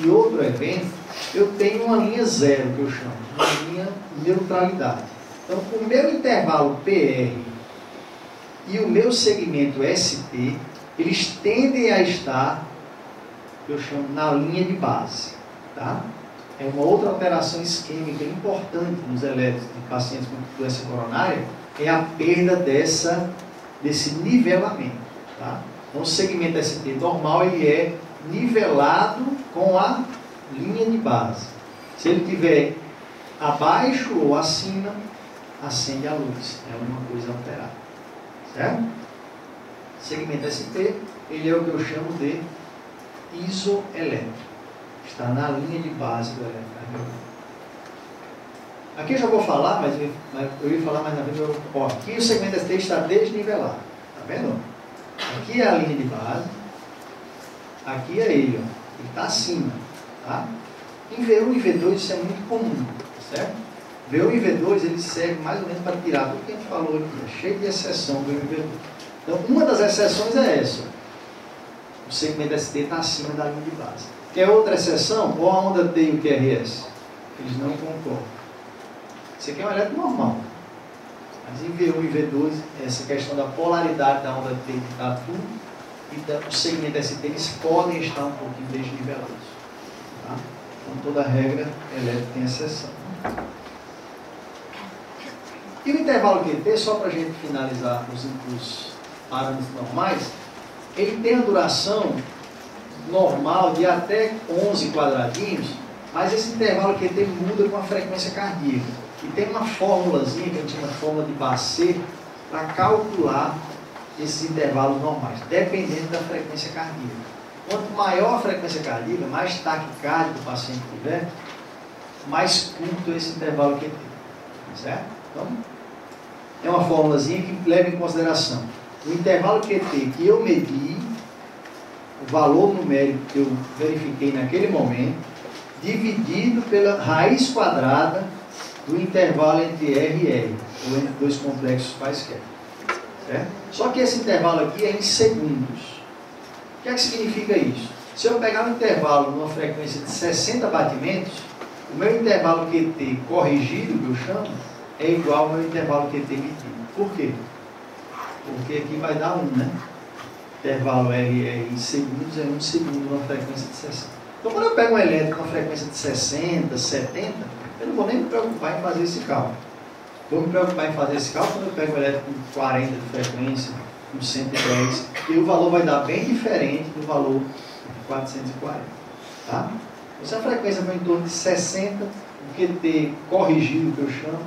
e outro evento, eu tenho uma linha zero, que eu chamo, uma linha neutralidade. Então, o meu intervalo PR e o meu segmento ST, eles tendem a estar, eu chamo, na linha de base. Tá? É uma outra alteração isquêmica importante nos elétricos de pacientes com doença coronária, é a perda desse nivelamento. Tá? Então, o segmento ST normal, ele é nivelado com a linha de base. Se ele estiver abaixo ou acima, acende a luz. É uma coisa alterada. Certo? Segmento ST, ele é o que eu chamo de isoelétrico. Está na linha de base do eletrocardiograma. Aqui eu já vou falar, mas eu ia falar mais na frente. Ó, aqui o segmento ST está desnivelado. Está vendo? Aqui é a linha de base. Aqui é ele, ó. Ele está acima. Tá? Em V1 e V2 isso é muito comum. Certo? V1 e V2 eles servem mais ou menos para tirar tudo que a gente falou aqui. É cheio de exceção V1 e V2. Então, uma das exceções é essa. O segmento ST está acima da linha de base. Quer outra exceção? Ou a onda T e o QRS? Eles não concordam. Isso aqui é um elétron normal. Mas em V1 e V2, essa questão da polaridade da onda T está tudo, e o segmento ST, eles podem estar um pouquinho desnivelados. Tá? Então, toda regra elétrica tem exceção. E o intervalo QT, só para a gente finalizar os parâmetros normais, ele tem a duração normal de até 11 quadradinhos, mas esse intervalo QT muda com a frequência cardíaca. E tem uma fórmulazinha, que a gente chama de fórmula de Basset, para calcular esses intervalos normais, dependendo da frequência cardíaca. Quanto maior a frequência cardíaca, mais taquicárdia o paciente tiver, mais curto é esse intervalo QT. Certo? Então, é uma fórmulazinha que leva em consideração o intervalo QT que eu medi, o valor numérico que eu verifiquei naquele momento, dividido pela raiz quadrada do intervalo entre R e R, ou entre dois complexos quaisquer. Certo? Só que esse intervalo aqui é em segundos. O que é que significa isso? Se eu pegar um intervalo numa frequência de 60 batimentos, o meu intervalo QT corrigido, que eu chamo, é igual ao meu intervalo QT medido. Por quê? Porque aqui vai dar 1, né? Intervalo RR em segundos é 1 segundo numa frequência de 60. Então, quando eu pego um elétrico com uma frequência de 60, 70, eu não vou nem me preocupar em fazer esse cálculo. Vou me preocupar em fazer esse cálculo quando eu pego um elétrico com 40 de frequência, com 110, e o valor vai dar bem diferente do valor de 440. Tá? Então, se a frequência for em torno de 60, o QT corrigido, que eu chamo,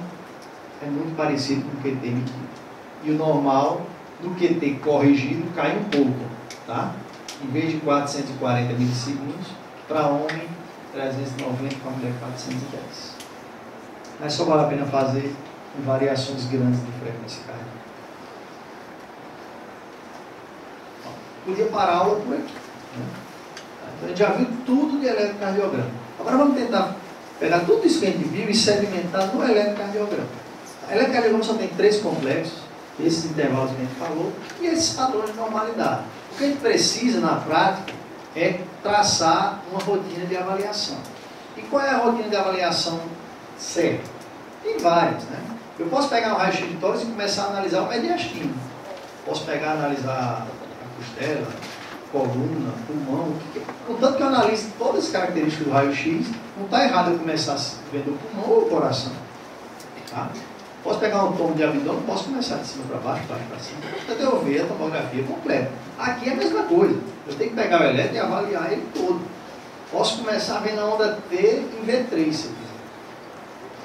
é muito parecido com o QT medido. E o normal do QT corrigido cai um pouco, tá? Em vez de 440 milissegundos, para homem 390, para mulher 410. Mas só vale a pena fazer com variações grandes de frequência cardíaca. Podia parar a aula por aqui. Né? Então, a gente já viu tudo de eletrocardiograma. Agora vamos tentar pegar tudo isso que a gente viu e sedimentar no eletrocardiograma. O eletrocardiograma só tem 3 complexos, esses intervalos que a gente falou, e esses padrões de normalidade. O que a gente precisa, na prática, é traçar uma rotina de avaliação. E qual é a rotina de avaliação certa? Tem várias, né? Eu posso pegar um raio-x de tórax e começar a analisar o mediastino. Posso pegar e analisar a costela, coluna, pulmão. Contanto que eu analise todas as características do raio-x, não está errado eu começar vendo o pulmão ou o coração. Tá? Posso pegar um tomo de abdômen, posso começar de cima para baixo, baixo para cima, até eu ver a tomografia completa. Aqui é a mesma coisa. Eu tenho que pegar o elétron e avaliar ele todo. Posso começar vendo a onda T em V3, se eu quiser.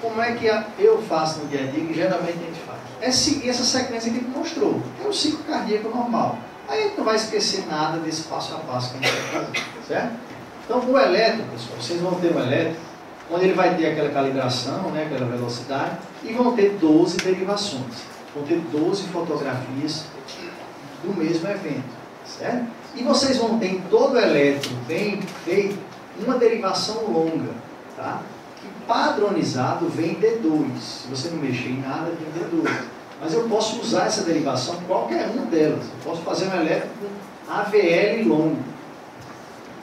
Como é que eu faço no dia a dia, que geralmente a gente faz? É seguir essa sequência que a gente mostrou. É o ciclo cardíaco normal. Aí a gente não vai esquecer nada desse passo a passo que a gente vai fazer. Certo? Então, o elétron, pessoal, vocês vão ter um elétron, onde ele vai ter aquela calibração, né, aquela velocidade, e vão ter 12 derivações. Vão ter 12 fotografias do mesmo evento. Certo? E vocês vão ter em todo o elétron bem feito uma derivação longa. Tá? Que padronizado vem D2. Se você não mexer em nada, vem D2. Mas eu posso usar essa derivação, qualquer uma delas. Eu posso fazer um elétron com AVL longo.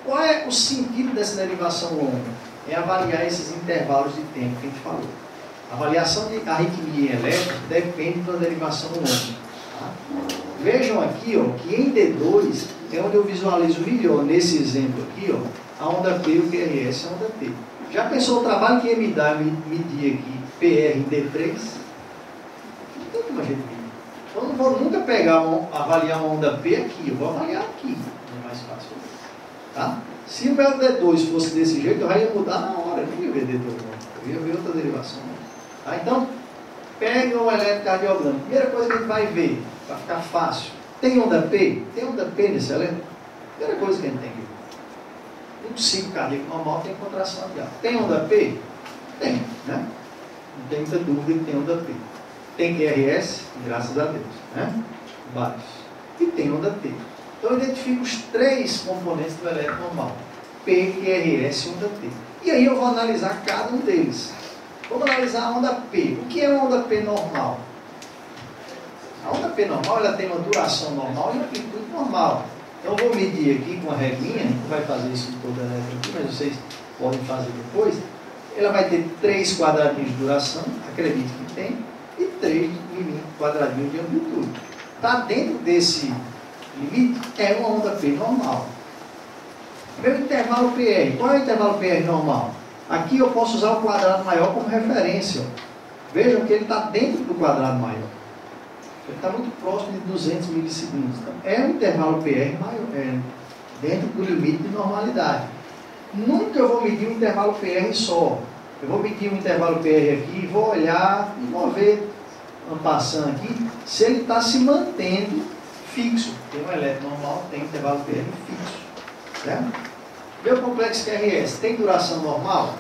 Qual é o sentido dessa derivação longa? é avaliar esses intervalos de tempo que a gente falou. A avaliação de arritmia elétrica depende da derivação do ombro. Tá? Vejam aqui, ó, que em D2 é onde eu visualizo melhor, nesse exemplo aqui, ó, a onda P e o QRS é a onda P. Já pensou o trabalho que ia me dar medir aqui PR em D3? Não tem como a gente medir. Então não vou nunca avaliar uma onda P aqui, eu vou avaliar aqui. É mais fácil. Tá? Se o meu D2 fosse desse jeito, eu já ia mudar na hora, eu não ia ver D2, não. Eu ia ver outra derivação. Tá? Então, pegue o eletrocardiograma. Primeira coisa que a gente vai ver, para ficar fácil. Tem onda P? Tem onda P nesse eletro? Primeira coisa que a gente tem que ver. Um ciclo cardíaco normal tem contração atrial. Tem onda P? Tem, né? Não tem muita dúvida que tem onda P. Tem QRS? Graças a Deus, né? Vários. E tem onda P. Então eu identifico os 3 componentes do eletro normal. P, QRS e onda P. E aí eu vou analisar cada um deles. Vamos analisar a onda P. O que é uma onda P normal? A onda P normal ela tem uma duração normal e uma amplitude normal. Então eu vou medir aqui com a reguinha, a gente não vai fazer isso em toda a eletro aqui, mas vocês podem fazer depois. Ela vai ter 3 quadradinhos de duração, acredite que tem, e 3 quadradinhos de amplitude. Está dentro desse limite, é uma onda P normal. Meu intervalo PR, qual é o intervalo PR normal? Aqui eu posso usar o quadrado maior como referência. Vejam que ele está dentro do quadrado maior. Ele está muito próximo de 200 milissegundos. Então, é um intervalo PR maior, dentro do limite de normalidade. Nunca eu vou medir um intervalo PR só. Eu vou medir um intervalo PR aqui, vou olhar e vou ver, passando aqui, se ele está se mantendo fixo. Tem um eletro normal, tem intervalo PR fixo. Certo? Meu complexo QRS tem duração normal?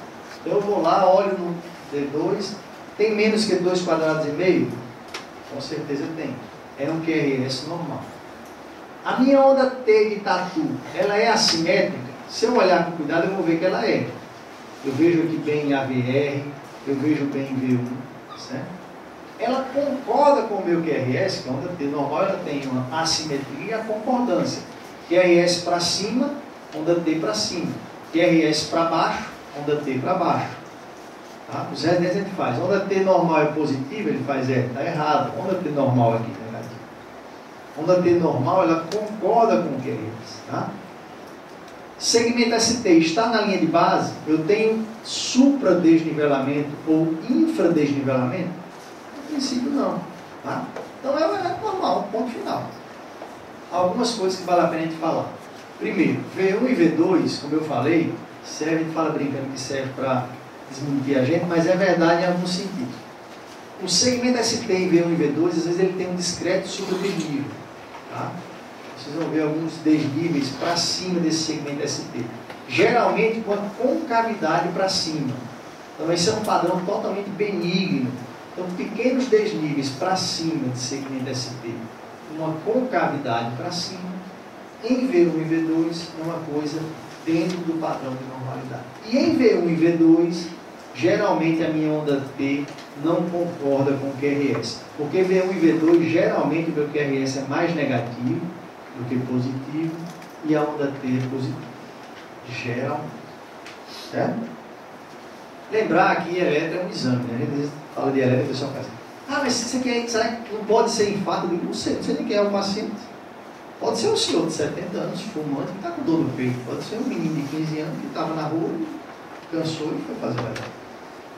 Eu vou lá, olho no D2, tem menos que 2 quadrados e meio? Com certeza tem. É um QRS normal. A minha onda T de tatu, ela é assimétrica? Se eu olhar com cuidado, eu vou ver que ela é. Eu vejo aqui bem em AVR, eu vejo bem em V1, certo? Ela concorda com o meu QRS, que a onda T normal, ela tem uma assimetria e a concordância. QRS para cima, onda T para cima. QRS para baixo, onda T para baixo. Tá? Os residentes a gente faz. Onda T normal é positiva, ele faz está errado. Onda T normal aqui é negativo. Onda T normal, ela concorda com o QRS. Tá? Segmento ST está na linha de base, eu tenho supradesnivelamento ou infradesnivelamento? No princípio não. Tá? Então é um eletro normal, ponto final. Algumas coisas que vale a pena a gente falar. Primeiro, V1 e V2, como eu falei, serve, a gente fala brincando que serve para desmentir a gente, mas é verdade em algum sentido. O segmento ST em V1 e V2, às vezes ele tem um discreto supradesnível. Tá? Vocês vão ver alguns desníveis para cima desse segmento ST. Geralmente com a concavidade para cima. Então esse é um padrão totalmente benigno. Então pequenos desníveis para cima de segmento ST, uma concavidade para cima, em V1 e V2 é uma coisa dentro do padrão de normalidade. E em V1 e V2, geralmente a minha onda T não concorda com o QRS. Porque V1 e V2, geralmente o meu QRS é mais negativo do que positivo e a onda T é positiva. Geralmente. Certo? Lembrar que eletro é um exame, né? A gente fala de eletro e o pessoal faz. Mas isso aqui será que não pode ser infarto? Eu digo, não sei nem quem é o paciente. Pode ser um senhor de 70 anos, fumante, que está com dor no peito. Pode ser um menino de 15 anos que estava na rua, cansou e foi fazer o eletro.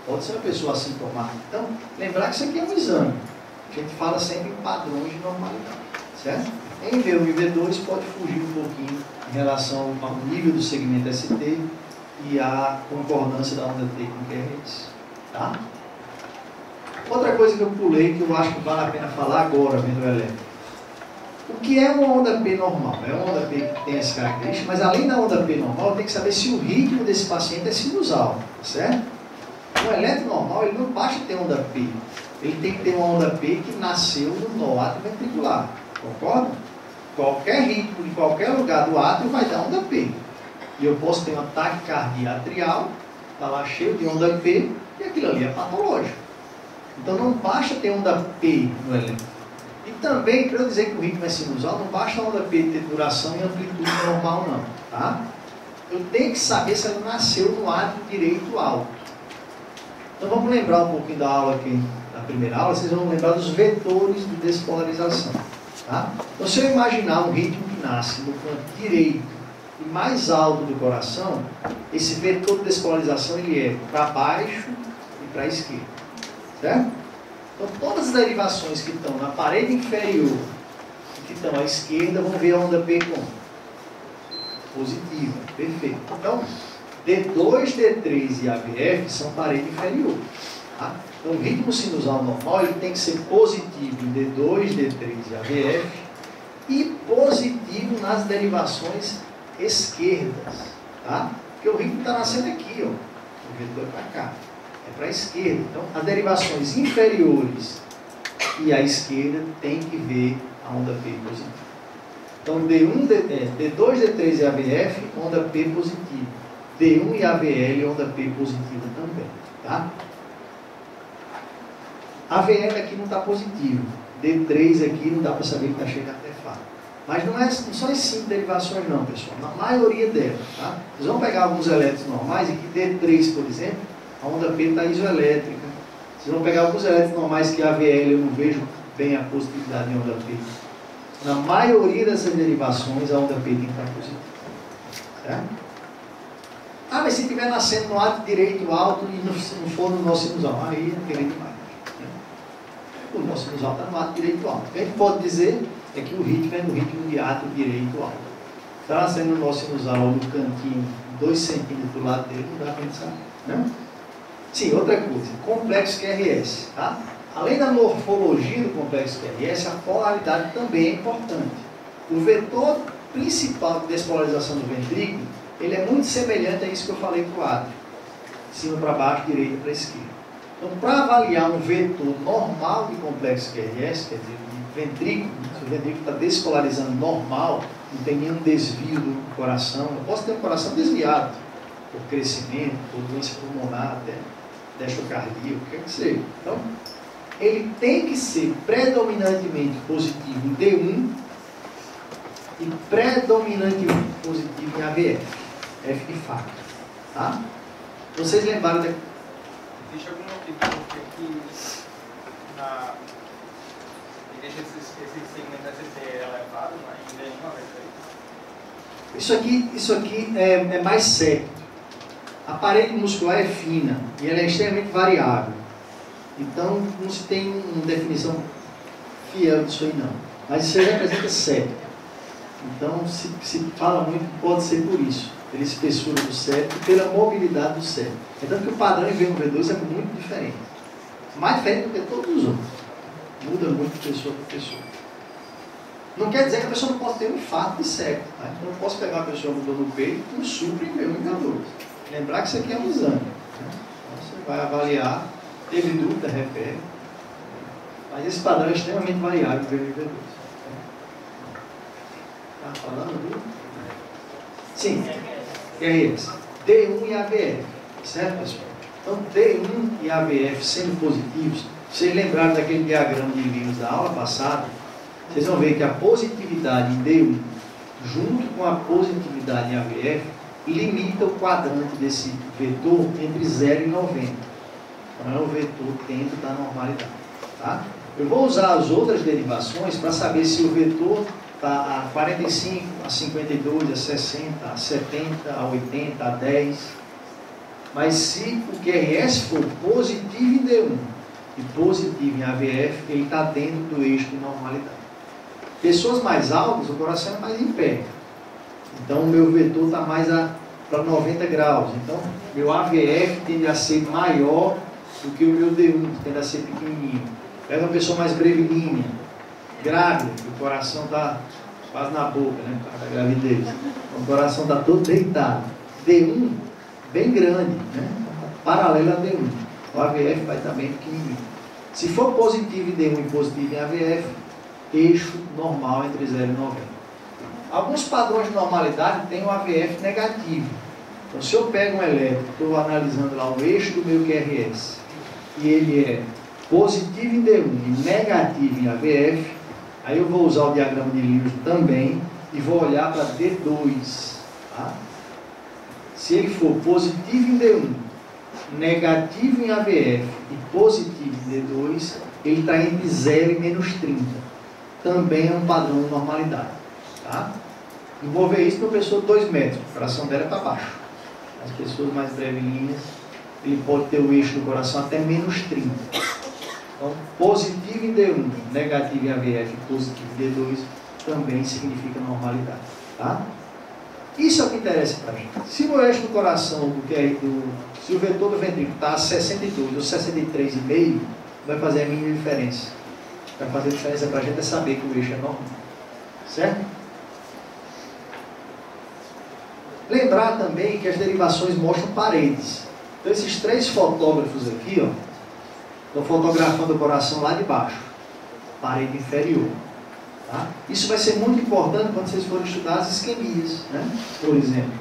Pode ser uma pessoa assintomática. Então, lembrar que isso aqui é um exame. A gente fala sempre em padrões de normalidade. Certo? Em V1 e V2 pode fugir um pouquinho em relação ao nível do segmento ST e a concordância da onda T com o QRS. Tá? Outra coisa que eu pulei, que eu acho que vale a pena falar agora, vendo o eletro. O que é uma onda P normal? É uma onda P que tem essa característica, mas além da onda P normal, tem que saber se o ritmo desse paciente é sinusal, certo? O eletro normal, ele não basta ter onda P, ele tem que ter uma onda P que nasceu no nó átrio ventricular, concorda? Qualquer ritmo de qualquer lugar do átrio vai dar onda P. E eu posso ter uma taquicardia atrial, está lá cheio de onda P, e aquilo ali é patológico. Então não basta ter onda P no eletro. E também, para eu dizer que o ritmo é sinusal, não basta a onda P ter duração e amplitude normal não, tá? eu tenho que saber se ela nasceu no átrio direito alto. Então vamos lembrar um pouquinho da aula aqui, na primeira aula, vocês vão lembrar dos vetores de despolarização. Tá? Então se eu imaginar um ritmo que nasce no canto direito e mais alto do coração, esse vetor de despolarização ele é para baixo e para a esquerda. Certo? Então todas as derivações que estão na parede inferior e que estão à esquerda vão ver a onda P como positiva. Perfeito. Então D2, D3 e AVF são parede inferior. Tá? Então o ritmo sinusal normal ele tem que ser positivo em D2, D3 e AVF e positivo nas derivações esquerdas. Tá? Porque o ritmo está nascendo aqui, ó. O vetor é para cá. É para a esquerda. Então as derivações inferiores e a esquerda tem que ver a onda P positiva. Então D1, D2, D3 e AVF, onda P positiva. D1 e AVL, onda P positiva também. Tá? AVL aqui não está positivo. D3 aqui não dá para saber que está chegando até Fá. Mas não são as 5 derivações não, pessoal. Na maioria delas. Tá? Vocês vão pegar alguns elétrons normais e que D3, por exemplo, a onda P está isoelétrica. Vocês vão pegar alguns elétrons normais que AVL eu não vejo bem a positividade em onda P. Na maioria dessas derivações, a onda P tem que estar positiva. Certo? Ah, mas se estiver nascendo no átrio direito alto e não for no nó sinusal, aí é querer demais. Né? O nó sinusal está no átrio direito alto. O que a gente pode dizer é que o ritmo é no ritmo de átrio direito alto. Está nascendo no nó sinusal no cantinho, 2 centímetros do lado dele, não dá para gente saber. Né? Sim, outra coisa, complexo QRS. Tá? Além da morfologia do complexo QRS, a polaridade também é importante. O vetor principal de despolarização do ventrículo, ele é muito semelhante a isso que eu falei para o átrio. De cima para baixo, direita para esquerda. Então, para avaliar um vetor normal de complexo QRS, quer dizer, de ventrículo, se o ventrículo está despolarizando normal, não tem nenhum desvio do coração, eu posso ter um coração desviado, por crescimento, por doença pulmonar, até dextrocardia, o que quer que seja. Então, ele tem que ser predominantemente positivo em D1 e predominantemente positivo em AVF. F de fato. Tá? Vocês lembraram da... Existe algum motivo que deixa esse segmento ST elevado ainda em uma vez? Isso aqui é mais sério. A parede muscular é fina e ela é extremamente variável. Então, não se tem uma definição fiel disso aí, não. Mas isso aí representa septo. Então, se fala muito, pode ser por isso. Pela espessura do septo e pela mobilidade do septo. É tanto que o padrão em V1-V2 é muito diferente. Mais diferente do que todos os outros. Muda muito de pessoa para pessoa. Não quer dizer que a pessoa não possa ter um infarto de septo. Tá? Então, eu posso pegar uma pessoa com dor no peito e um supra em V1-V2. Lembrar que isso aqui é um exame. Né? Então, você vai avaliar. Teve dúvida, repete. Mas esse padrão é extremamente variável em V1-V2. Está falando do? Sim. Que é esse? D1 e AVF. Certo, pessoal? Então, D1 e AVF sendo positivos, vocês lembraram daquele diagrama de Lewis da aula passada, vocês vão ver que a positividade em D1, junto com a positividade em AVF, limita o quadrante desse vetor entre 0 e 90. Então, é o vetor dentro da normalidade. Tá? Eu vou usar as outras derivações para saber se o vetor está a 45, a 52, a 60, a 70, a 80, a 10. Mas se o QRS for positivo em D1 e positivo em AVF, ele está dentro do eixo de normalidade. Pessoas mais altas, o coração é mais em pé. Então o meu vetor está mais para 90 graus. Então meu AVF tende a ser maior do que o meu D1, que tende a ser pequenininho. Pega uma pessoa mais brevilínea, grávida, que o coração está quase na boca, né? Por causa da gravidez. O coração está todo deitado. D1 bem grande, né? Paralelo a D1. O AVF vai estar bem pequenininho. Se for positivo em D1 e positivo em AVF, eixo normal entre 0 e 90. Alguns padrões de normalidade têm o AVF negativo. Então, se eu pego um elétrico, estou analisando lá o eixo do meu QRS, e ele é positivo em D1 e negativo em AVF, aí eu vou usar o diagrama de Lewis também e vou olhar para D2. Tá? se ele for positivo em D1, negativo em AVF e positivo em D2, ele está entre 0 e menos 30. Também é um padrão de normalidade. Tá? Eu vou ver isso para uma pessoa de 2 metros, o coração dela está baixo. As pessoas mais brevilíneas, ele pode ter o eixo do coração até menos 30. Então, positivo em D1, negativo em AVF e positivo em D2 também significa normalidade. Tá? Isso é o que interessa para a gente. Se o eixo do coração, se o vetor do ventrículo está a 62 ou 63,5, vai fazer a mínima diferença. Vai fazer a diferença para a gente é saber que o eixo é normal. Certo? Lembrar também que as derivações mostram paredes. Então esses 3 fotógrafos aqui, ó, estão fotografando o coração lá de baixo. Parede inferior. Tá? Isso vai ser muito importante quando vocês forem estudar as isquemias, né? Por exemplo,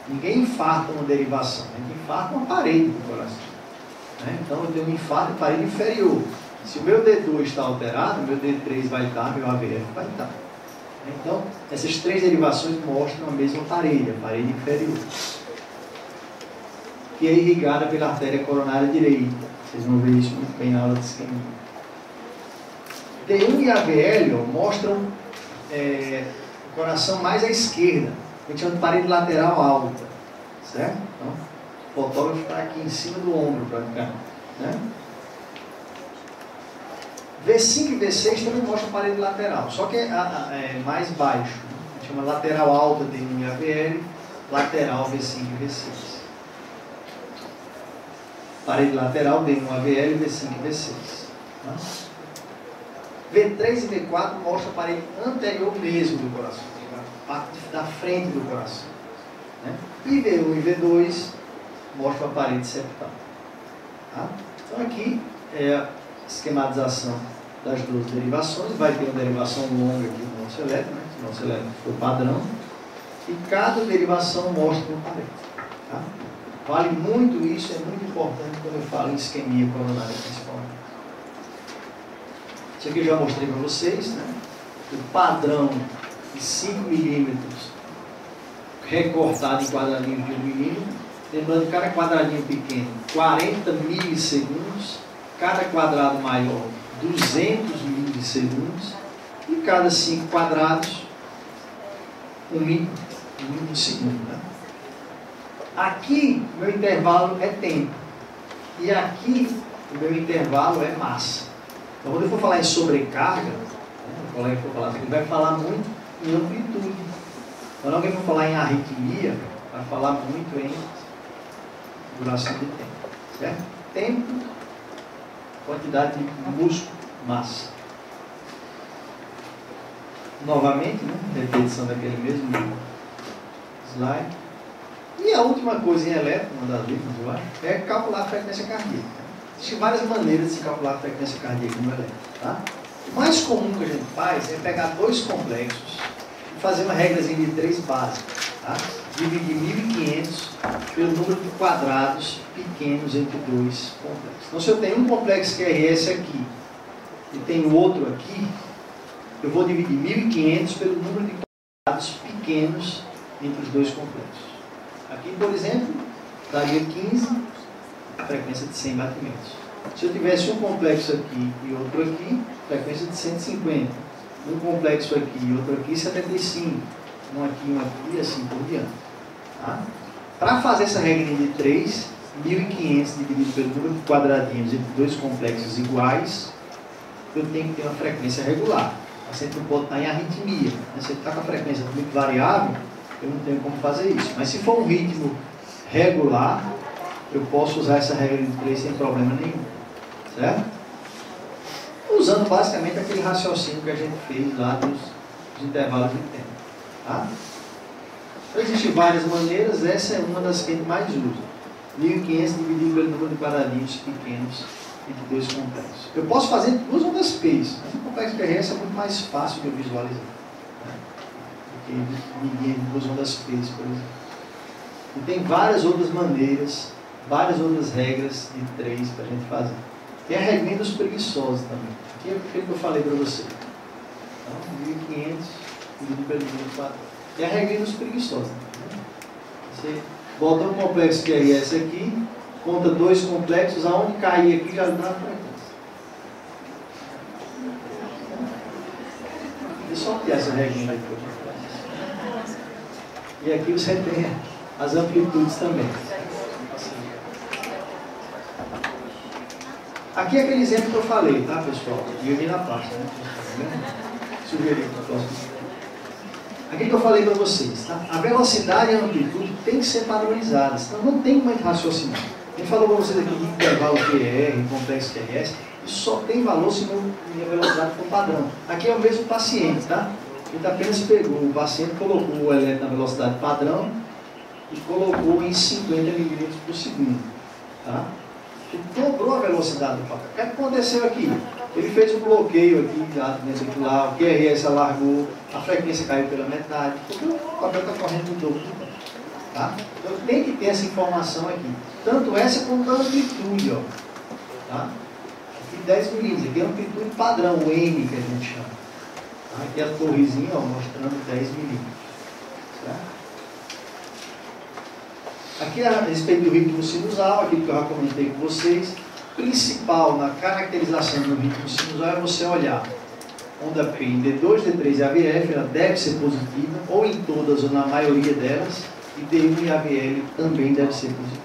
ninguém infarta uma derivação, a gente infarta uma parede do coração, né? Então eu tenho um infarto de parede inferior. Se o meu D2 está alterado, meu D3 vai estar, meu AVF vai estar. Então, essas 3 derivações mostram a mesma parede, a parede inferior, que é irrigada pela artéria coronária direita. Vocês vão ver isso muito bem na aula de isquemia. D1 e AVL mostram o coração mais à esquerda. A gente chama de parede lateral alta. Certo? Então, o fotógrafo está aqui em cima do ombro, praticamente. Né? V5 e V6 também mostram parede lateral, só que é mais baixo. A gente chama lateral alta D1 e AVL, lateral V5 e V6. Parede lateral D1, AVL, V5 e V6. Tá? V3 e V4 mostram a parede anterior mesmo do coração, a parte da frente do coração. Né? E V1 e V2 mostram a parede septal. Tá? Então aqui é a esquematização das 12 derivações. Vai ter uma derivação longa aqui do nosso elétrico, né? O nosso elétrico foi padrão. E cada derivação mostra uma parede. Tá? Vale muito isso, é muito importante quando eu falo em isquemia coronária principalmente. Isso aqui eu já mostrei para vocês, né? O padrão de 5 milímetros recortado em quadradinhos de 1 milímetro. Lembrando que cada quadradinho pequeno, 40 milissegundos. Cada quadrado maior, 200 milissegundos. E cada 5 quadrados, 1 milissegundo. Né? Aqui, o meu intervalo é tempo. E aqui, o meu intervalo é massa. Então, quando eu for falar em sobrecarga, né, o colega for falar, ele vai falar muito em amplitude. Quando alguém for falar em arritmia, vai falar muito em duração de tempo. Certo? Tempo, quantidade de músculo, massa. Novamente, né, repetição daquele mesmo slide. E a última coisa em elétrico, uma das últimas, eu acho, é calcular a frequência cardíaca. Existem várias maneiras de se calcular a frequência cardíaca no elétrico. Tá? O mais comum que a gente faz é pegar 2 complexos e fazer uma regrazinha de 3 básicas. Tá? Dividir 1500 pelo número de quadrados pequenos entre 2 complexos. Então, se eu tenho um complexo que é esse aqui e tenho outro aqui, eu vou dividir 1500 pelo número de quadrados pequenos entre os 2 complexos. Aqui, por exemplo, daria 15, a frequência de 100 batimentos. Se eu tivesse um complexo aqui e outro aqui, frequência de 150. Um complexo aqui e outro aqui, 75. Um aqui e assim por diante. Tá? Para fazer essa regra de 3, 1500 dividido pelo número de quadradinhos entre 2 complexos iguais, eu tenho que ter uma frequência regular. O paciente não pode estar em arritmia. Se ele está com a frequência muito variável, eu não tenho como fazer isso. Mas se for um ritmo regular, eu posso usar essa regra de 3 sem problema nenhum. Certo? Usando basicamente aquele raciocínio que a gente fez lá dos intervalos de tempo. Tá? Então, existem várias maneiras, essa é uma das que a gente mais usa. 1500 dividido pelo número de quadradinhos pequenos entre 2 complexos. Eu posso fazer 2 ondas P's, mas o complexo QRS é muito mais fácil de eu visualizar. Né? Do que dividir em 2 ondas P's, por exemplo. E tem várias outras maneiras, várias outras regras de 3 para a gente fazer. Tem a regrinha dos preguiçosos também. Aqui é o que eu falei para você. Então, 1500 dividido pelo número de quadrados. Tem a regrinha dos preguiçosos. Né? Você Bota um complexo QRS aqui, conta 2 complexos, aonde cair aqui já dá a frequência. Deixa eu só ter essa reguinha aqui. E aqui você tem as amplitudes também. Aqui é aquele exemplo que eu falei, tá, pessoal? E eu vi na pasta, né? Sugeri para o próximo. Aqui que eu falei para vocês, tá? A velocidade e a amplitude tem que ser padronizadas, senão não tem como raciocinar. A gente falou para vocês aqui de intervalo QR, complexo QRS, isso só tem valor se minha velocidade for padrão. Aqui é o mesmo paciente, tá? Ele apenas pegou, o paciente colocou o elétron na velocidade padrão e colocou em 50 milímetros por segundo, tá? Ele dobrou a velocidade do papel. O que aconteceu aqui? Ele fez um bloqueio aqui, ventricular, o QRS alargou, a frequência caiu pela metade, porque o papel está correndo no dobro do tempo. Tá? Então tem que ter essa informação aqui. Tanto essa como a amplitude. Ó. Tá? Aqui 10 milímetros, aqui é a amplitude padrão, o M que a gente chama. Tá? Aqui a torrezinha ó, mostrando 10 milímetros. Certo? Aqui a respeito do ritmo sinusal, aquilo que eu já comentei com vocês. Principal na caracterização do ritmo sinusal é você olhar onda P em D2, D3 e AVF, ela deve ser positiva, ou em todas ou na maioria delas, e D1 e AVL também deve ser positiva.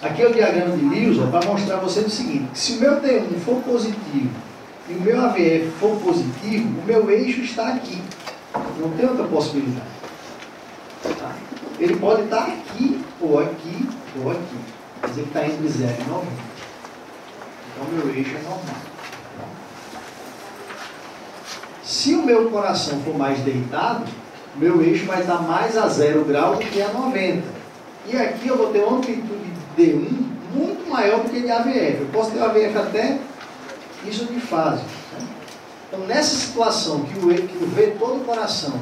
Aqui é o diagrama de Lewis para mostrar a você o seguinte, que se o meu D1 for positivo e o meu AVF for positivo, o meu eixo está aqui, não tem outra possibilidade. Tá? Ele pode estar aqui, ou aqui, ou aqui. Quer dizer que está entre 0 e 90. Então, o meu eixo é normal. Se o meu coração for mais deitado, o meu eixo vai estar mais a 0 grau do que a 90. E aqui eu vou ter uma amplitude de D1 muito maior do que de AVF. Eu posso ter o AVF até isso de fase. Né? Então, nessa situação que o vetor do coração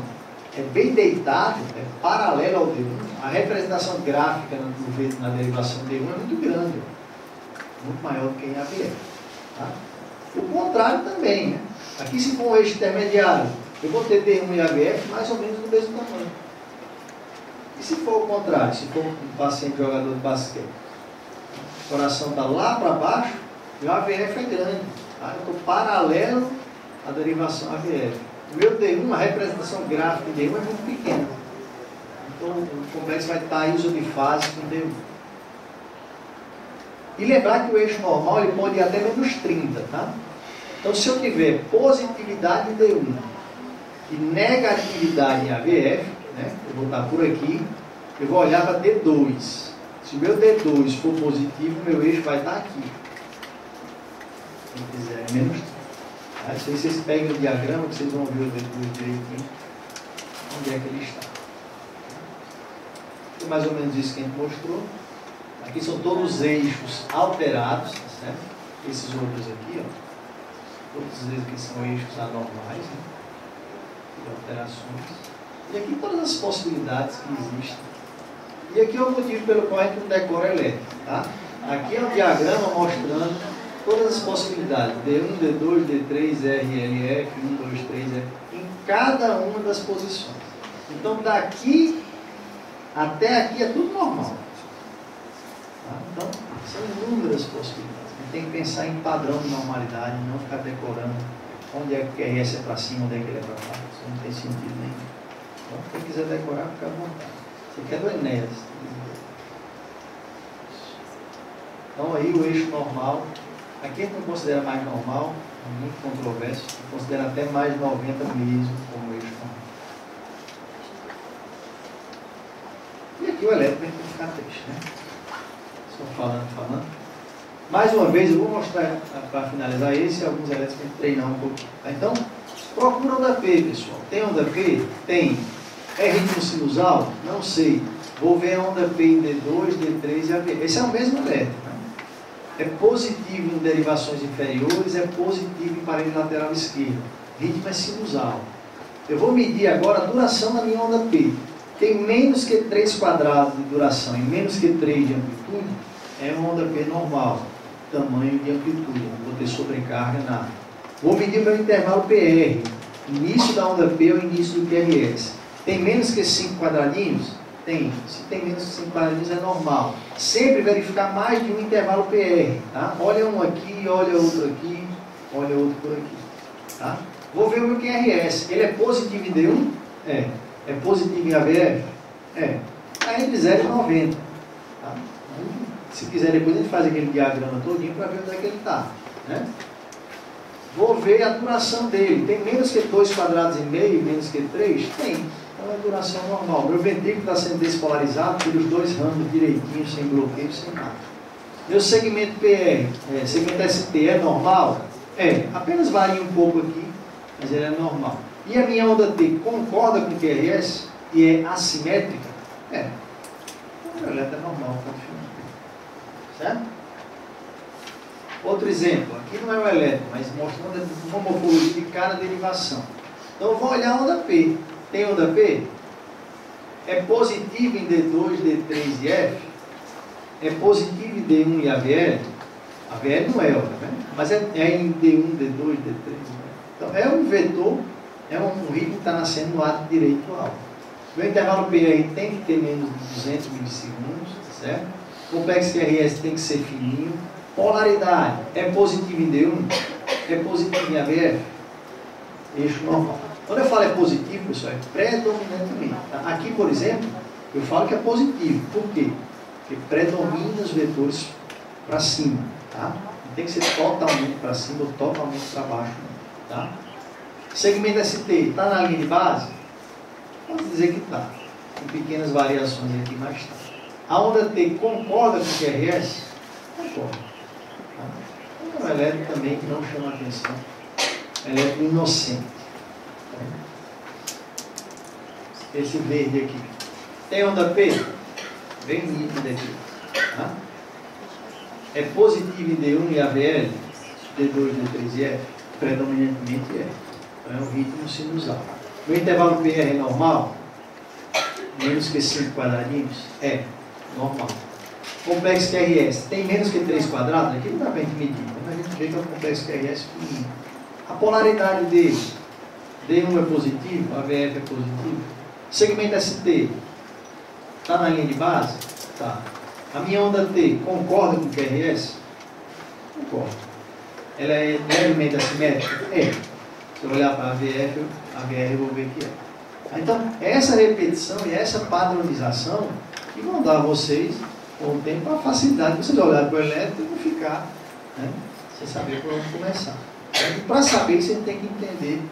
é bem deitado, é paralelo ao D1, a representação gráfica na derivação D1 é muito grande, muito maior do que em AVF. Tá? O contrário também, né? Aqui se for um eixo intermediário, eu vou ter D1 e AVF mais ou menos do mesmo tamanho. E se for o contrário, se for um paciente jogador de basquete, o coração está lá para baixo e o AVF é grande. Tá? Eu estou paralelo à derivação AVF. O meu D1, a representação gráfica de D1 é muito pequena. Então o complexo vai estar isodifásico com D1. E lembrar que o eixo normal ele pode ir até menos 30, tá? Então se eu tiver positividade em D1 e negatividade em AVF, né? Eu vou estar por aqui, eu vou olhar para D2. Se o meu D2 for positivo, o meu eixo vai estar aqui. Quem quiser, é menos 30. Isso aí vocês pegam o diagrama, que vocês vão ver o D2 direitinho, onde é que ele está. Foi mais ou menos isso que a gente mostrou. Aqui são todos os eixos alterados, tá certo? Esses outros aqui, ó. Todos os eixos aqui são eixos anormais, né? De alterações. E aqui todas as possibilidades que existem. E aqui é o motivo pelo qual a gente não decora elétrico, tá? Aqui é um diagrama mostrando todas as possibilidades. D1, D2, D3, R, LF, 1, 2, 3, F. Em cada uma das posições. Então daqui até aqui é tudo normal. Tá? Então, são inúmeras possibilidades. A gente tem que pensar em padrão de normalidade, não ficar decorando onde é que o QRS é para cima, onde é que ele é para baixo. Isso não tem sentido nenhum. Então, quem quiser decorar, fica à vontade. Você quer do Enéas. Então, aí o eixo normal. Aqui a gente não considera mais normal, é muito controverso. A gente considera até mais 90 mesmo como eixo normal. E aqui o elétrico tem que ficar triste, né? Só falando. Mais uma vez, eu vou mostrar, para finalizar esse, alguns elétricos que treinar um pouquinho. Tá? Então, procura onda P, pessoal. Tem onda P? Tem. É ritmo sinusal? Não sei. Vou ver a onda P em D2, D3 e AV. Esse é o mesmo elétrico. Né? É positivo em derivações inferiores, é positivo em parede lateral esquerda. Ritmo é sinusal. Eu vou medir agora a duração da minha onda P. Tem menos que 3 quadrados de duração e menos que 3 de amplitude, é uma onda P normal, tamanho de amplitude, não vou ter sobrecarga, nada. Vou medir o meu intervalo PR, início da onda P ou início do QRS. Tem menos que 5 quadradinhos, Tem. Se tem menos que 5 quadradinhos é normal. Sempre verificar mais de um intervalo PR. Tá? Olha um aqui, olha outro aqui, olha outro por aqui. Tá? Vou ver o meu QRS. Ele é positivo em D1? É. É positivo em ABF? É. Está entre 0 e 90. Tá? Se quiser, depois a gente faz aquele diagrama todinho para ver onde é que ele está. Né? Vou ver a duração dele. Tem menos que 2 quadrados e meio, menos que 3? Tem. Então é duração normal. Meu ventrículo está sendo despolarizado pelos 2 ramos direitinho, sem bloqueio, sem nada. Meu segmento PR, segmento ST é normal? É. Apenas varia um pouco aqui, mas ele é normal. E a minha onda T concorda com o QRS e é assimétrica? É. O meu elétron é normal, ponto final. Certo? Outro exemplo, aqui não é o elétron, mas mostrando uma morfologia de cada derivação. Então eu vou olhar a onda P. Tem onda P? É positivo em D2, D3 e F? É positivo em D1 e AVL? AVL não é, né? Mas é em D1, D2, D3. Então é um vetor, é um ritmo que está nascendo no lado direito do alvo. O intervalo P aí tem que ter menos de 200 milissegundos, certo? O complexo QRS tem que ser fininho. Polaridade, é positivo em D1? É positivo em AVF? Eixo normal. Quando eu falo é positivo, pessoal, é predominantemente. Tá? Aqui, por exemplo, eu falo que é positivo. Por quê? Porque predomina os vetores para cima. Tá? Não tem que ser totalmente para cima ou totalmente para baixo. Tá? Segmento ST, está na linha de base? Pode dizer que está. Com pequenas variações aqui, mas está. A onda T concorda com o QRS? Concorda. É um elétron também que não chama atenção. Elétron inocente. Esse verde aqui. Tem onda P? Bem nítido aqui. Tá? É positivo em D1 e AVL? D2, D3 e F? Predominantemente é. Então é um ritmo sinusal. O intervalo PR é normal? Menos que 5 quadradinhos? É. Normal. Complexo QRS tem menos que 3 quadrados? Aqui não dá para a gente medir, mas a gente vê que é um complexo QRS pequenininho. A polaridade dele, D1 é positivo, AVF é positivo. Segmento ST, está na linha de base? Tá. A minha onda T concorda com o QRS? Concorda. Ela é levemente assimétrica? É. Se eu olhar para a AVF, eu vou ver que é. Então, essa repetição e essa padronização que vão dar a vocês, com o tempo, a facilidade de vocês olharem para o elétron e não ficar, né, sem saber por onde começar. Para saber isso, a gente tem que entender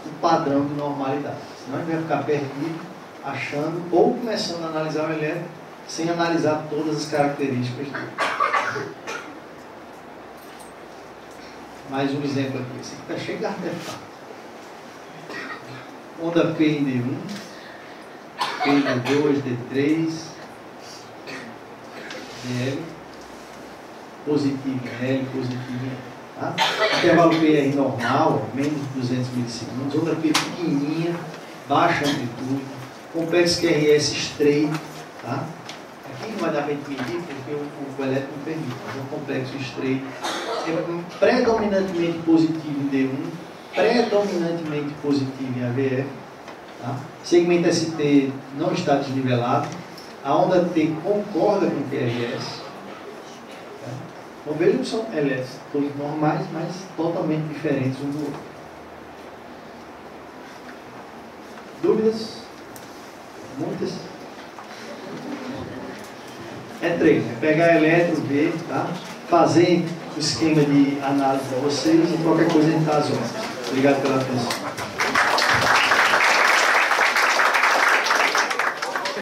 o padrão de normalidade. Senão a gente vai ficar perdido, achando, ou começando a analisar o elétron, sem analisar todas as características dele. Mais um exemplo aqui. Esse aqui está cheio de artefato. Onda P em D1, P em D2, D3, DL, positivo em L, positivo em L. Tá? Intervalo PR normal, menos de 200 milissegundos. Onda P pequenininha, baixa amplitude. Complexo QRS estreito. Tá? Aqui não vai dar para medir porque o elétron não permite, mas é um complexo estreito. É predominantemente positivo em D1, predominantemente positivo em AVF. Tá? Segmento ST não está desnivelado. A onda T concorda com o QRS. Tá? Então vejam que são elétrons todos normais, mas totalmente diferentes um do outro. Dúvidas? Muitas? É treino, é pegar elétron, ver, tá? Fazer o esquema de análise para vocês e qualquer coisa a gente está às ordens. Obrigado pela atenção.